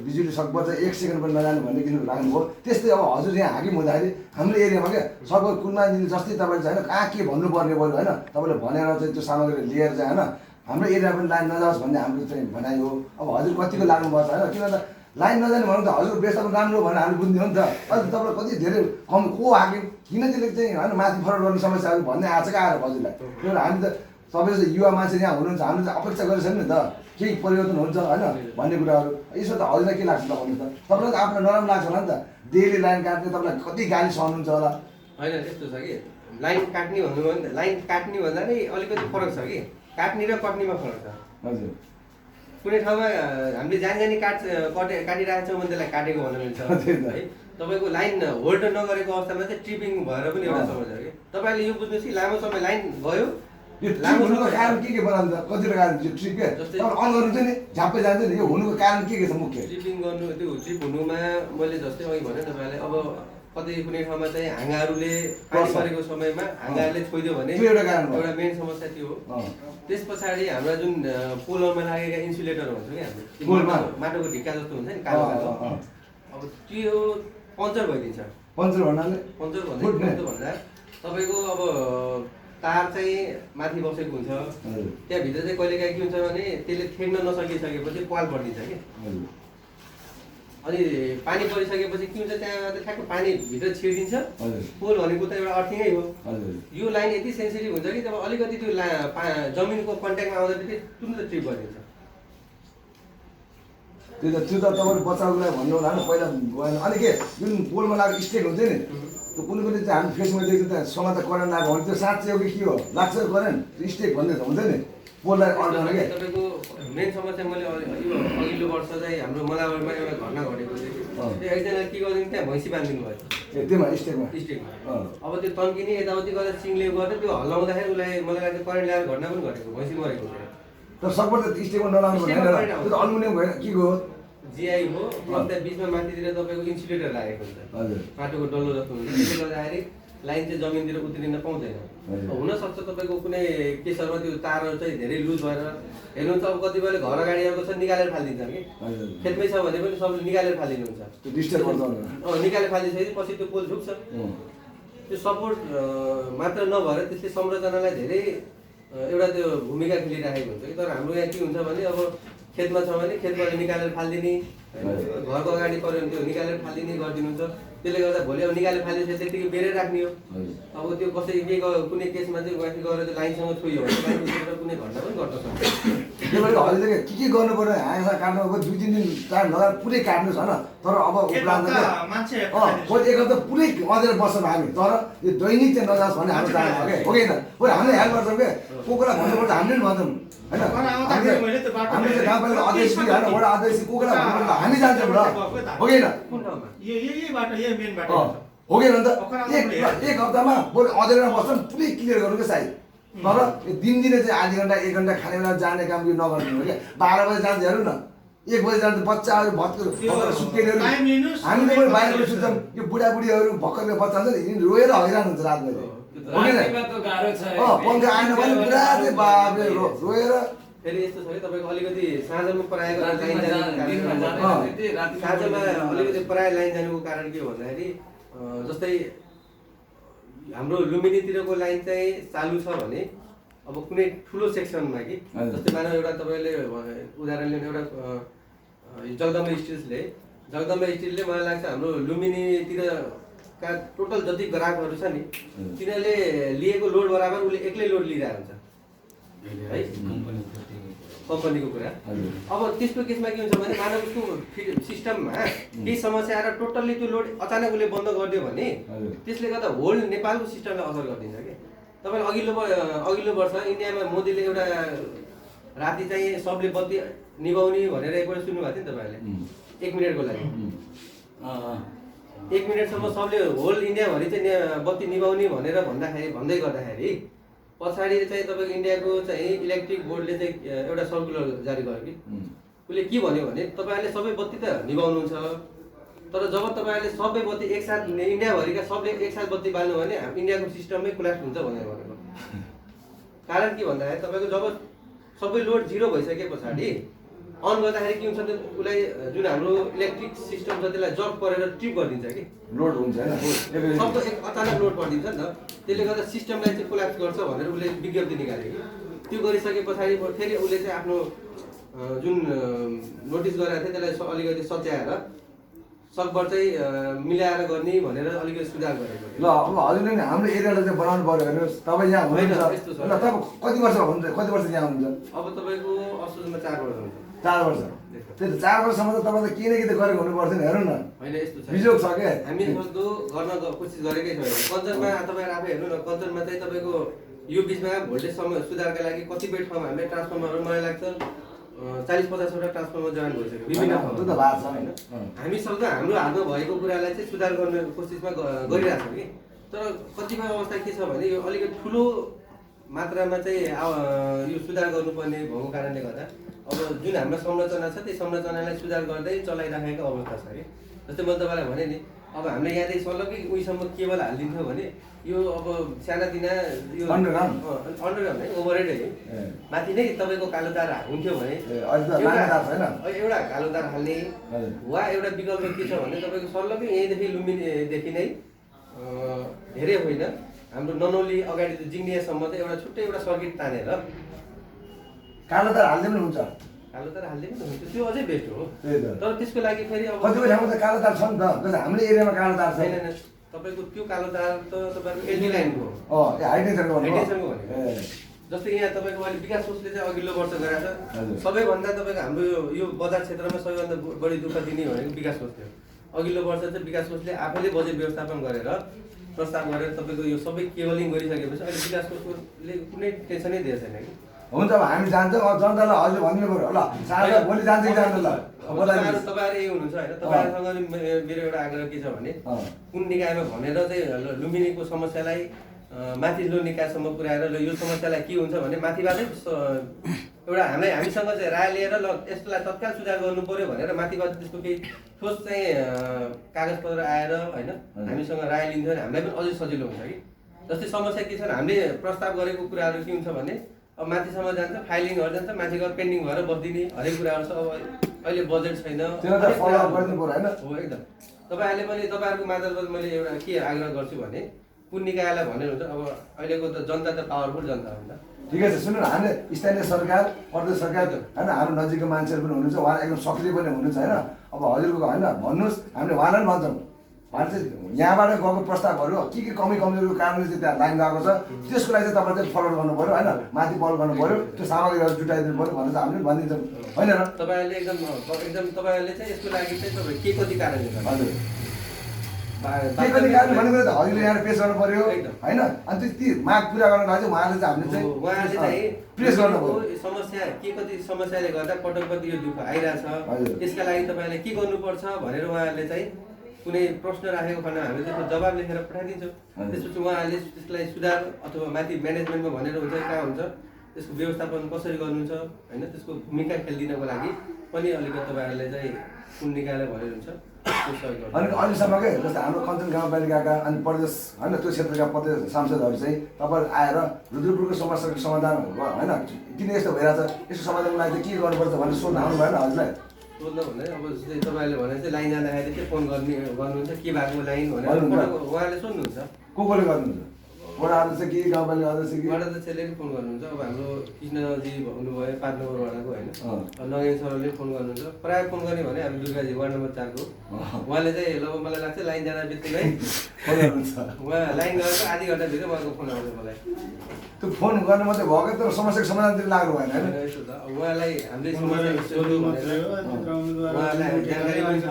बिजुली सकभर चाहिँ 1 सेकेन्ड पनि नजानु भन्ने किसिमको राख्नुभयो त्यस्तै अब हजुर यहाँ हाकिम हुँदाखेरि हाम्रो एरियामा क्या सकभर कुलमानजीले जस्तै तपाईँले चाहिँ होइन कहाँ के भन्नुपर्ने भयो होइन तपाईँले भनेर चाहिँ त्यो सामग्री लिएर चाहिँ होइन हाम्रो एरिया पनि लाइन नजाओस् भन्ने हाम्रो चाहिँ भनाइ हो अब हजुर कतिको लाग्नुपर्छ होइन किन त लाइन नजाने भन्नु त हजुर व्यवस्थापन राम्रो भनेर हामी बुझ्ने हो नि त अहिले तपाईँलाई कति धेरै कम को हाक्यो किन त्यसले चाहिँ होइन माथि फरक गर्ने समस्याहरू भन्ने आएको छ क्या आएर हजुरलाई त्यो हामी त तपाईँ युवा मान्छे यहाँ हुनुहुन्छ हामीले चाहिँ अपेक्षा गरेको नि त केही परिवर्तन हुन्छ होइन भन्ने कुराहरू यसो त हजुरलाई के लाग्छ त भन्नु त तपाईँलाई त आफ्नो नराम्रो लाग्छ होला नि त डेली लाइन काट्ने तपाईँलाई कति गाली सहनुहुन्छ होला होइन यस्तो छ कि लाइन काट्ने भन्नुभयो भने लाइन काट्ने भन्दा नि अलिकति फरक छ कि काट्ने र कट्नेमा फरक छ हजुर कुनै ठाउँमा हामीले जानी काटिरहेको छौँ भने त्यसलाई काटेको भन्न मिल्छ है तपाईँको लाइन होल्ड नगरेको अवस्थामा चाहिँ ट्रिपिङ भएर पनि एउटा समस्या हो कि तपाईँले यो बुझ्नुहोस् कि लामो समय लाइन गयो यो ट्रिप हुनुको कारण के बनाउँछ कतिवटा कारण त्यो ट्रिप के जस्तै अन गर्नु चाहिँ नि झ्याप्पै जान्छ नि यो हुनुको कारण के छ मुख्य ट्रिपिङ गर्नु त्यो ट्रिप हुनुमा मैले जस्तै अघि भने तपाईँलाई अब कतै कुनै ठाउँमा चाहिँ हाँगाहरूले पानी परेको समयमा हाँगाहरूले छोइदियो भने त्यो एउटा कारण हो एउटा मेन समस्या त्यो हो त्यस पछाडि हाम्रा जुन पोलमा लागेका इन्सुलेटर भन्छ कि पोलमा हाम्रो माटोको ढिक्का जस्तो हुन्छ नि कालो कालो अब त्यो पङ्चर भइदिन्छ पञ्चर भन्नाले पङ्चर भन्दा तपाईँको अब तार चाहिँ माथि बसेको हुन्छ त्यहाँभित्र चाहिँ कहिलेकाहीँ के हुन्छ भने त्यसले थेग्न नसकिसकेपछि पाल परिदिन्छ कि अनि पानी परिसकेपछि के हुन्छ त्यहाँ ठ्याक्क पानी भित्र छिरिदिन्छ पोल भनेको त एउटा अर्थिङै हो यो लाइन यति सेन्सिटिभ हुन्छ कि तब अलिकति त्यो जमिनको कन्ट्याक्टमा आउँदा फेरि तुरन्त ट्रिप गरिदिन्छ त्यो त तपाईँले बचाउको लागि भन्नु होला नि पहिला गएन अनि के जुन पोलमा लागेको स्टेक हुन्छ नि त्यो कुनै पनि चाहिँ हामी फेसमा देख्छ त्यहाँ समात करेन्ट लाग्यो भने त्यो साँच्चै हो कि के हो लाग्छ करेन्ट त्यो स्टेक भन्ने हुन्छ नि पोललाई अड्काउन के तपाईँको मेन समस्या मैले यो अघिल्लो वर्ष चाहिँ हाम्रो मलावरमा एउटा घटना घटेको थियो त्यो एकजना के गरिदिनु त्यहाँ भैँसी बाँधिदिनु भयो ए त्योमा स्टेकमा स्टेकमा अब त्यो तन्किने यताउति गरेर सिङले गर्दा त्यो हल्लाउँदाखेरि उसलाई मलाई लाग्छ करेन्ट ल्याएर घटना पनि घटेको भैँसी मरेको थियो तर सकभर त स्टेकमा नलाउनु भनेर त्यो त अल्मुनियम भएन के हो जिआई हो प्लस त्यहाँ बिचमा माथितिर तपाईँको इन्सुलेटर लागेको हुन्छ हजुर माटोको डल्लो जस्तो हुन्छ त्यसले गर्दाखेरि लाइन चाहिँ जमिनतिर उत्रिन पाउँदैन। हुनसक्छ तपाईँको कुनै केसहरूमा त्यो तारहरू चाहिँ धेरै लुज भएर हेर्नुहुन्छ अब कतिपयले घर अगाडिको छ निकालेर फालिदिन्छन् कि खेतमै छ भने पनि सबले निकालेर फालिदिनुहुन्छ निकालेर फालिदिएपछि पछि त्यो पोल झुक्छ। त्यो सपोर्ट मात्र नभएर त्यसले संरचनालाई धेरै एउटा त्यो भूमिका खेलिराखेको हुन्छ कि। तर हाम्रो यहाँ के हुन्छ भने अब खेतमा छ भने खेतबाट निकालेर फालिदिने, घरको अगाडि पऱ्यो भने त्यो निकालेर फालिदिने गरिदिनुहुन्छ। त्यसले गर्दा भोलि अब निकालेर फालिदिएपछि त्यतिकै बेरै राख्ने हो। अब त्यो कसै कुनै केसमा चाहिँ माथि गएर त्यो लाइनसँग छोइयो भने लाइन कुनै घटना पनि घट्न सक्छ। त्यही भएर अहिले के गर्नु पर्यो, हाँसा काट्नु अब 2-3 दिन टाइम लगाएर पुरै काट्नुहोस् होइन। तर अब उपरान्त एक हप्ता पुरै अँधेर बस्छौँ हामी, तर यो दैनिक चाहिँ नजाओस् भन्ने हाम्रो चाहना हो क्या, हो कि होइन? बरु हामीले हेल्प गर्छौँ क्या, को कोलाई भन्नुपर्छ हामीले पनि भन्छौँ होइन। हामीले चाहिँ गाउँपालिका अध्यक्ष होइन, वडा अध्यक्ष को कोलाई भन्नुपर्छ हामी जान्छौँ र, हो कि होइन? हो कि अन्त एक हप्तामा बरु अँधेरमा बस्छौँ पुरै क्लियर गर्नु क्या सायद। तर दिनदिनै चाहिँ आधी घन्टा 1 घन्टा खाने बेला जाने काम यो नगर्नु हो क्या। 12 बजे जान्छ हेर्नु न, 1 बजे जान्छ बच्चाहरू भत्केर सुत्केरीहरू हामीले पनि बाहिर सुत्छौँ। यो बुढाबुढीहरू भर्खरको बच्चा हुन्छ नि रोएर हैरान हुन्छ रातमा चाहिँ, हो कि होइन? पङ्खा आएन भने पुरा चाहिँ बाबले रोएर। फेरि यस्तो छ कि तपाईँको अलिकति साँझमा प्रायः साँझमा अलिकति प्रायः लाइन जानुको कारण के हो भन्दाखेरि जस्तै हाम्रो लुम्बिनीतिरको लाइन चाहिँ चालु छ भने अब कुनै ठुलो सेक्सनमा कि जस्तै मानव एउटा तपाईँले उदाहरण लिनु एउटा जगदम्बा स्टिलले मलाई लाग्छ हाम्रो लुम्बिनीतिरका टोटल जति ग्राहकहरू छ नि तिनीहरूले लिएको लोड बराबर उसले एक्लै लोड लिइरहेको हुन्छ है कम्पनीको कुरा। अब त्यस्तो केसमा के हुन्छ भने मानव उसको सिस्टममा केही समस्या आएर टोटल्ली त्यो लोड अचानक उसले बन्द गरिदियो भने त्यसले गर्दा होल नेपालको सिस्टमलाई असर गरिदिन्छ कि। तपाईँले अघिल्लो वर्ष इन्डियामा मोदीले एउटा राति चाहिँ सबले बत्ती निभाउने भनेर एकपल्ट सुन्नुभएको थियो नि तपाईँहरूले 1 मिनटको लागि। 1 मिनटसम्म सबले होल इन्डियाभरि चाहिँ बत्ती निभाउने भनेर भन्दै गर्दाखेरि पछाडि चाहिँ तपाईँको इन्डियाको चाहिँ इलेक्ट्रिक बोर्डले चाहिँ एउटा सर्कुलर जारी गर्यो कि उसले के भन्यो भने तपाईँहरूले सबै बत्ती त निभाउनुहुन्छ, तर जब तपाईँहरूले सबै बत्ती एकसाथ इन्डियाभरिका सबले एकसाथ बत्ती बाल्नु भने इन्डियाको सिस्टममै कोल्याप्स हुन्छ भनेर भनेको। कारण के भन्दाखेरि तपाईँको जब सबै लोड 0 भइसके पछाडि अन गर्दाखेरि के हुन्छ त उसलाई जुन हाम्रो इलेक्ट्रिक सिस्टम छ त्यसलाई जक परेर ट्रिप गरिदिन्छ कि लोड हुन्छ होइन, सबको अचानक लोड परिदिन्छ नि त। त्यसले गर्दा सिस्टमलाई चाहिँ कोल्याप्स गर्छ भनेर उसले विज्ञप्ति निकाल्यो कि। त्यो गरिसके पछाडि फेरि उसले चाहिँ आफ्नो जुन नोटिस गरेको थियो त्यसलाई अलिकति सच्याएर सकभर चाहिँ मिलाएर गर्ने भनेर अलिकति सुधार गरेको। ल अब हजुरले नि हाम्रो एरियालाई चाहिँ बनाउनु पर्यो हेर्नुहोस्। तपाईँ यहाँ हुनुहुन्छ, तपाईँ कति वर्ष यहाँ हुनुहुन्छ? अब तपाईँको असोजमा 4 वर्ष हुन्छ। 4 वर्ष। त्यही त 4 वर्षसम्म त तपाईँ त केही न केही त गरेको हुनुपर्छ नि, हेर्नु न। होइन यस्तो छ, बिजोग छ क्या। हामी सक्दो गर्न कोसिस गरेकै छैन। कञ्चनमा तपाईँहरू आफै हेर्नु न, कञ्चनमा चाहिँ तपाईँको यो बिचमा भोल्टेज सुधारका लागि कतिपय ठाउँमा हामीले ट्रान्सफर्मरहरू मलाई लाग्छ 40-50वटा ट्रान्सफर्मर जोइन भइसक्यो विभिन्न ठाउँमा होइन। हामी सक्दो हाम्रो हातमा भएको कुरालाई चाहिँ सुधार गर्ने कोसिसमा गरिरहेको छौँ कि। तर कतिपय अवस्था के छ भने यो अलिकति ठुलो मात्रामा चाहिँ यो सुधार गर्नुपर्ने भएको कारणले गर्दा अब जुन हाम्रो संरचना छ त्यो संरचनालाई सुधार गर्दै चलाइराखेको अवस्था छ कि। जस्तै मैले तपाईँलाई भने नि अब हामीले यहाँदेखि सल्लकै उहीसम्म केबल हालिदिन्थ्यो भने यो अब सानातिना यो अन्डरग्राउन्ड है ओभरहेड है माथि नै तपाईँको कालो तार हुन्थ्यो भने एउटा कालो तार हाल्ने वा एउटा विकल्प के छ भने तपाईँको सल्लकै यहीँदेखि लुम्बिनीदेखि नै धेरै होइन हाम्रो ननौली अगाडि जिङ्नियासम्म चाहिँ एउटा छुट्टै एउटा सर्किट तानेर कालो तार हाल्दै पनि हुन्छ, कालो तार हाल्दै पनि हुन्छ, त्यो अझै बेस्ट हो। तर त्यसको लागि फेरि अब कतिपय ठाउँमा त कालो तार छ नि त, हाम्रो एरियामा कालो तार छैन। तपाईँको त्यो कालो तार त तपाईँको एलडी लाइनको हो, हाइटेन्सनको भनेको जस्तै यहाँ तपाईँको अहिले विकास कोषले चाहिँ अघिल्लो वर्ष गराएको छ। सबैभन्दा तपाईँको हाम्रो यो बजार क्षेत्रमा सबैभन्दा बढी दुःख दिने भनेको विकास कोष थियो। अघिल्लो वर्ष चाहिँ विकास कोषले आफैले बजेट व्यवस्थापन गरेर प्रस्ताव गरेर तपाईँको यो सबै केबलिङ गरिसकेपछि अहिले विकास कोषले कुनै टेन्सनै दिएको छैन कि। हुन्छ अब हामी जान्छौँ, अब जनतालाई हजुर भन्नु पर्यो ल, साँझ भोलि जान्छ कि जान्छ ल। तपाईँहरू यही हुनुहुन्छ होइन, तपाईँहरूसँग मेरो एउटा आग्रह के छ भने कुन निकायमा भनेर चाहिँ लुम्बिनीको समस्यालाई माथिल्लो निकायसम्म पुर्याएर यो समस्यालाई के हुन्छ भने माथिबाटै एउटा हामीसँग चाहिँ राय लिएर ल यसलाई तत्काल सुधार गर्नु पर्यो भनेर माथि गएर त्यसको केही ठोस चाहिँ कागजपत्र आएर होइन हामीसँग राय लिन्थ्यो भने हामीलाई पनि अझै सजिलो हुन्छ कि। जस्तै समस्या के छ भने हामीले प्रस्ताव गरेको कुराहरू के हुन्छ भने अब माथिसम्म जान्छ, फाइलिङहरू जान्छ, माथि गएर पेन्डिङ भएर बस्दिने हरेक कुराहरू छ। अब अहिले बजेट छैन हो एकदम। तपाईँहरूले पनि तपाईँहरूको मार्फत मैले एउटा के आग्रह गर्छु भने कुन निकायलाई भनेर हुन्छ। अब अहिलेको त जनता त पावरफुल जनता हो नि त। ठिकै छ, सुन्नु न, हामीले स्थानीय सरकार, प्रदेश सरकार होइन, हाम्रो नजिकको मान्छेहरू पनि हुनुहुन्छ, उहाँ एकदम सक्रिय पनि हुनुहुन्छ होइन। अब हजुरको होइन भन्नुहोस्, हामीले उहाँलाई पनि भन्छौँ, उहाँले चाहिँ यहाँबाट गएको प्रस्तावहरू के कमी कमजोरीको कारणले चाहिँ त्यहाँ लाइन गएको छ, त्यसको लागि चाहिँ तपाईँले चाहिँ फलोअप गर्नु पऱ्यो होइन, माथि पहल गर्नु पऱ्यो, त्यो सामग्रीहरू जुटाइदिनु पऱ्यो भनेर चाहिँ हामीले भनिदिन्छौँ होइन र। तपाईँहरूले एकदम तपाईँहरूले चाहिँ यसको लागि चाहिँ तपाईँ के कति कारणले हजुर के कति कारण भनेको त हजुरले यहाँ पेस गर्नु पऱ्यो होइन। अनि ती माग पुरा गर्नको लागि चाहिँ उहाँले चाहिँ हामीले चाहिँ उहाँले चाहिँ प्रेस गर्नु पऱ्यो। समस्या के कति समस्याले गर्दा पटक पटक यो दुःख आइरहेछ, त्यसका लागि तपाईँले के गर्नुपर्छ भनेर उहाँहरूले चाहिँ कुनै प्रश्न राखेको खण्ड हामीले त्यसको जवाब लेखेर पठाइदिन्छौँ। त्यसपछि उहाँहरूले त्यसलाई सुधार अथवा माथि म्यानेजमेन्टमा भनेर हुन्छ कहाँ हुन्छ त्यसको व्यवस्थापन कसरी गर्नुहुन्छ होइन, त्यसको भूमिका खेलिदिनको लागि पनि अलिकति तपाईँहरूले चाहिँ कुन निकायलाई भनेर हुन्छ। अनि अहिलेसम्मकै जस्तै हाम्रो कञ्चन गाउँपालिकाका अनि प्रदेश होइन त्यो क्षेत्रका प्रदेश सांसदहरू चाहिँ तपाईँहरू आएर रुद्रपुरको समस्याको समाधान होइन किन यस्तो भइरहेछ, यसको समाधानको लागि चाहिँ के गर्नुपर्छ भनेर सोध्न आउनु भएन हजुरलाई? सोध्न भन्दा अब जस्तै तपाईँले भने चाहिँ लाइन जाँदाखेरि चाहिँ फोन गर्नुहुन्छ के भएको लाइन भनेर उहाँले सोध्नुहुन्छ। कोले गर्नुहुन्छ? वडा अध्यक्ष कि गाउँपालिका अध्यक्ष कि? वडा अध्यक्षले पनि फोन गर्नुहुन्छ। अब हाम्रो कृष्णजी हुनुभयो 5 नम्बर वडाको होइन, नगेन सरले फोन गर्नुहुन्छ। प्रायः फोन गर्ने भने हामी दुर्गाजी वार्ड नम्बर 4 को उहाँले चाहिँ ल मलाई लाग्छ लाइन जाँदा बित्तिकै फोन गर्नुहुन्छ। उहाँ लाइन गएर आधी घन्टाभित्र उहाँको फोन आउँछ मलाई। त्यो फोन गर्नु मात्रै भएको तर समस्याको समाधानतिर लाग्नु भएन होइन। यस्तो त उहाँलाई हामीले समस्या उहाँलाई जानकारी पनि छ।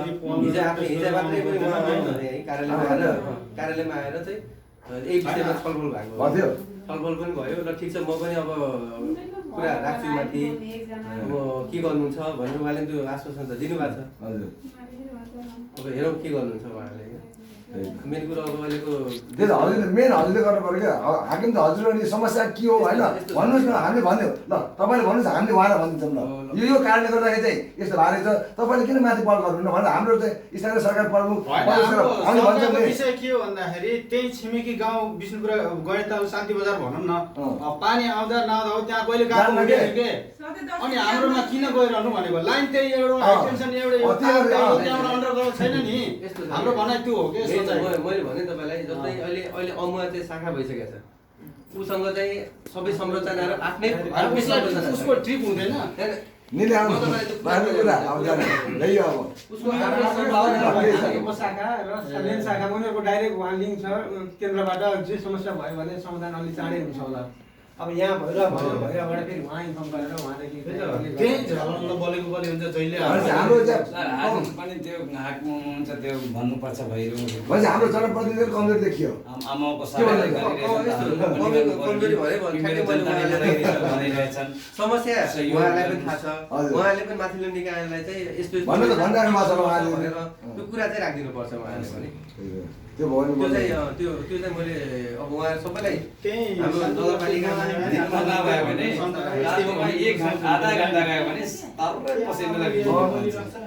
हिजो मात्रै पनि उहाँ आउनुहुने है कार्यालयमा आएर चाहिँ यही विषयमा छलफल भएको थियो। छलफल पनि भयो र ठिक छ म पनि अब कुरा राख्छु माथि अब के गर्नुहुन्छ भनेर उहाँले त्यो आश्वासन त दिनुभएको छ। हजुर अब हेरौँ के गर्नुहुन्छ उहाँले। मेन कुरो अब अहिलेको त्यही त हजुरले मेन हजुरले गर्नु पऱ्यो क्या। हाकिम त हजुर अनि समस्या के हो होइन भन्नुहोस् न, हामीले भन्यो ल तपाईँले भन्नुहोस्, हामीले उहाँलाई भनिदिन्छौँ ल यो कारणले गर्दाखेरि चाहिँ यस्तो भएको छ, तपाईँले किन माथि पहल गर्नुहुन्न भनेर हाम्रो चाहिँ स्थानीय सरकार प्रमुख विषय के हो भन्दाखेरि त्यही छिमेकी गाउँ विष्णुपुर गए त शान्ति बजार भनौँ न, पानी आउँदा नआउँदा हो त्यहाँ कहिले गएको हुँदैन के। अनि हाम्रोमा किन गइरहनु भनेको लाइन त्यही एउटा एक्सटेन्सन एउटा अन्डरग्राउन्ड छैन नि, हाम्रो भनाइ त्यो हो कि। मैले भने तपाईँलाई जस्तै अहिले अमुवा चाहिँ शाखा भइसकेको छ, उसँग चाहिँ सबै संरचना र आफ्नै उसको ट्रिप हुँदैन शाखा र मेन शाखा उनीहरूको डाइरेक्ट उहाँ लिङ्क छ केन्द्रबाट। जे समस्या भयो भने समाधान अलिक चाँडै हुन्छ होला। अब यहाँ भइरहबाट फेरि उहाँ इन्फर्म गरेर उहाँले त्यही झलङ्ग बलेको बले हुन्छ जहिले हाम्रो पनि त्यो हुन्छ त्यो भन्नुपर्छ भइरहेको हाम्रो जनप्रतिनिधिको कमजोरी देखियो। आमाको समस्या उहाँलाई पनि थाहा छ, उहाँले पनि माथिल्लो निकायलाई चाहिँ यस्तो त्यो कुरा चाहिँ राखिदिनुपर्छ उहाँले पनि। त्यो चाहिँ मैले अब उहाँ सबैलाई हाम्रो नगरपालिकामा नभयो भने आधा घन्टा गयो भने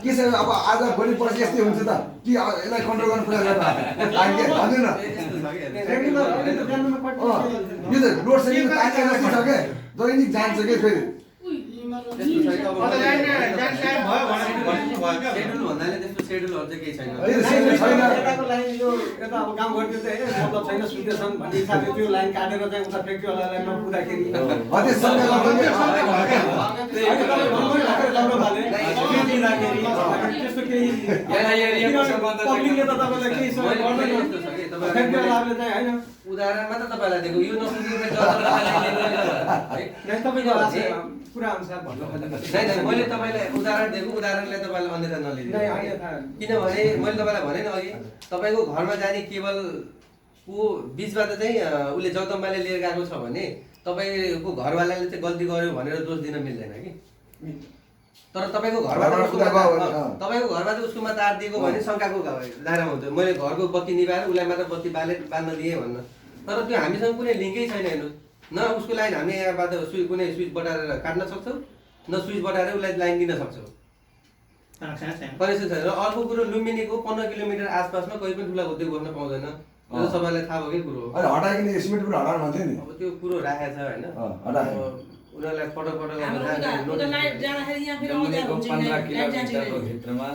के छ अब आज भोलि पर्सि यस्तै हुन्छ त कि यसलाई कन्ट्रोल गर्नु प्रयास गर्नु न। यो त रोड सेडिङ छ क्या, दैनिक जान्छ कि फेरि सेड्युलहरू चाहिँ केही छैन। यताको लाइन यो यता अब गाउँघरतिर चाहिँ मतलब छैन सुन्दैछन् भन्ने हिसाबले त्यो लाइन काटेर चाहिँ उता फ्याक्ट्रीवालालाई नपुग्दाखेरि त्यस्तो केही पब्लिकले त तपाईँलाई केही फ्याक्ट्रीवालाहरूले चाहिँ होइन उदाहरणमा त तपाईँलाई दिएको यो तपाईँको कुरा अनुसार भन्नु खोजेको मैले तपाईँलाई उदाहरण दिएको, उदाहरणले तपाईँलाई अन्यथा नलिदिनु। किनभने मैले तपाईँलाई भने नि अघि तपाईँको घरमा जाने केबलको बिचबाट चाहिँ उसले जगदम्बाले लिएर गएको छ भने तपाईँको घरवालाले चाहिँ गल्ती गर्यो भनेर दोष दिन मिल्दैन कि। तर तपाईँको घरबाट उसकोमा तार दिएको भने शङ्काको दायरामा हुन्छ। मैले घरको बत्ती निभाएर उसलाई मात्र बत्ती बाल्न दिएँ भन्न, तर त्यो हामीसँग कुनै लिङ्कै छैन। हेर्नु न उसको लाइन हामी यहाँबाट कुनै स्विच बटाएर काट्न सक्छौँ, न स्विच बटाएर उसलाई लाइन दिन सक्छौ कनेक्सन छैन। कनेक्सन छैन। र अर्को कुरो लुम्बिनीको 15 किलोमिटर आसपासमा कहीँ पनि ठुला उद्योग गर्न पाउँदैन। त्यो त सबैलाई थाहा भएकै कुरो हो। अहिले हटाइकन एस्टिमेट पनि हटाउनु भन्थ्यो नि। अब त्यो कुरो राखेको छ होइन। हटायो। उनीहरूलाई पटक हाम्रो उता लाइट जाँदाखेरि यहाँ फेरि अँध्यारो हुन्छ नि, लाइट किलोमिटरको भित्रमा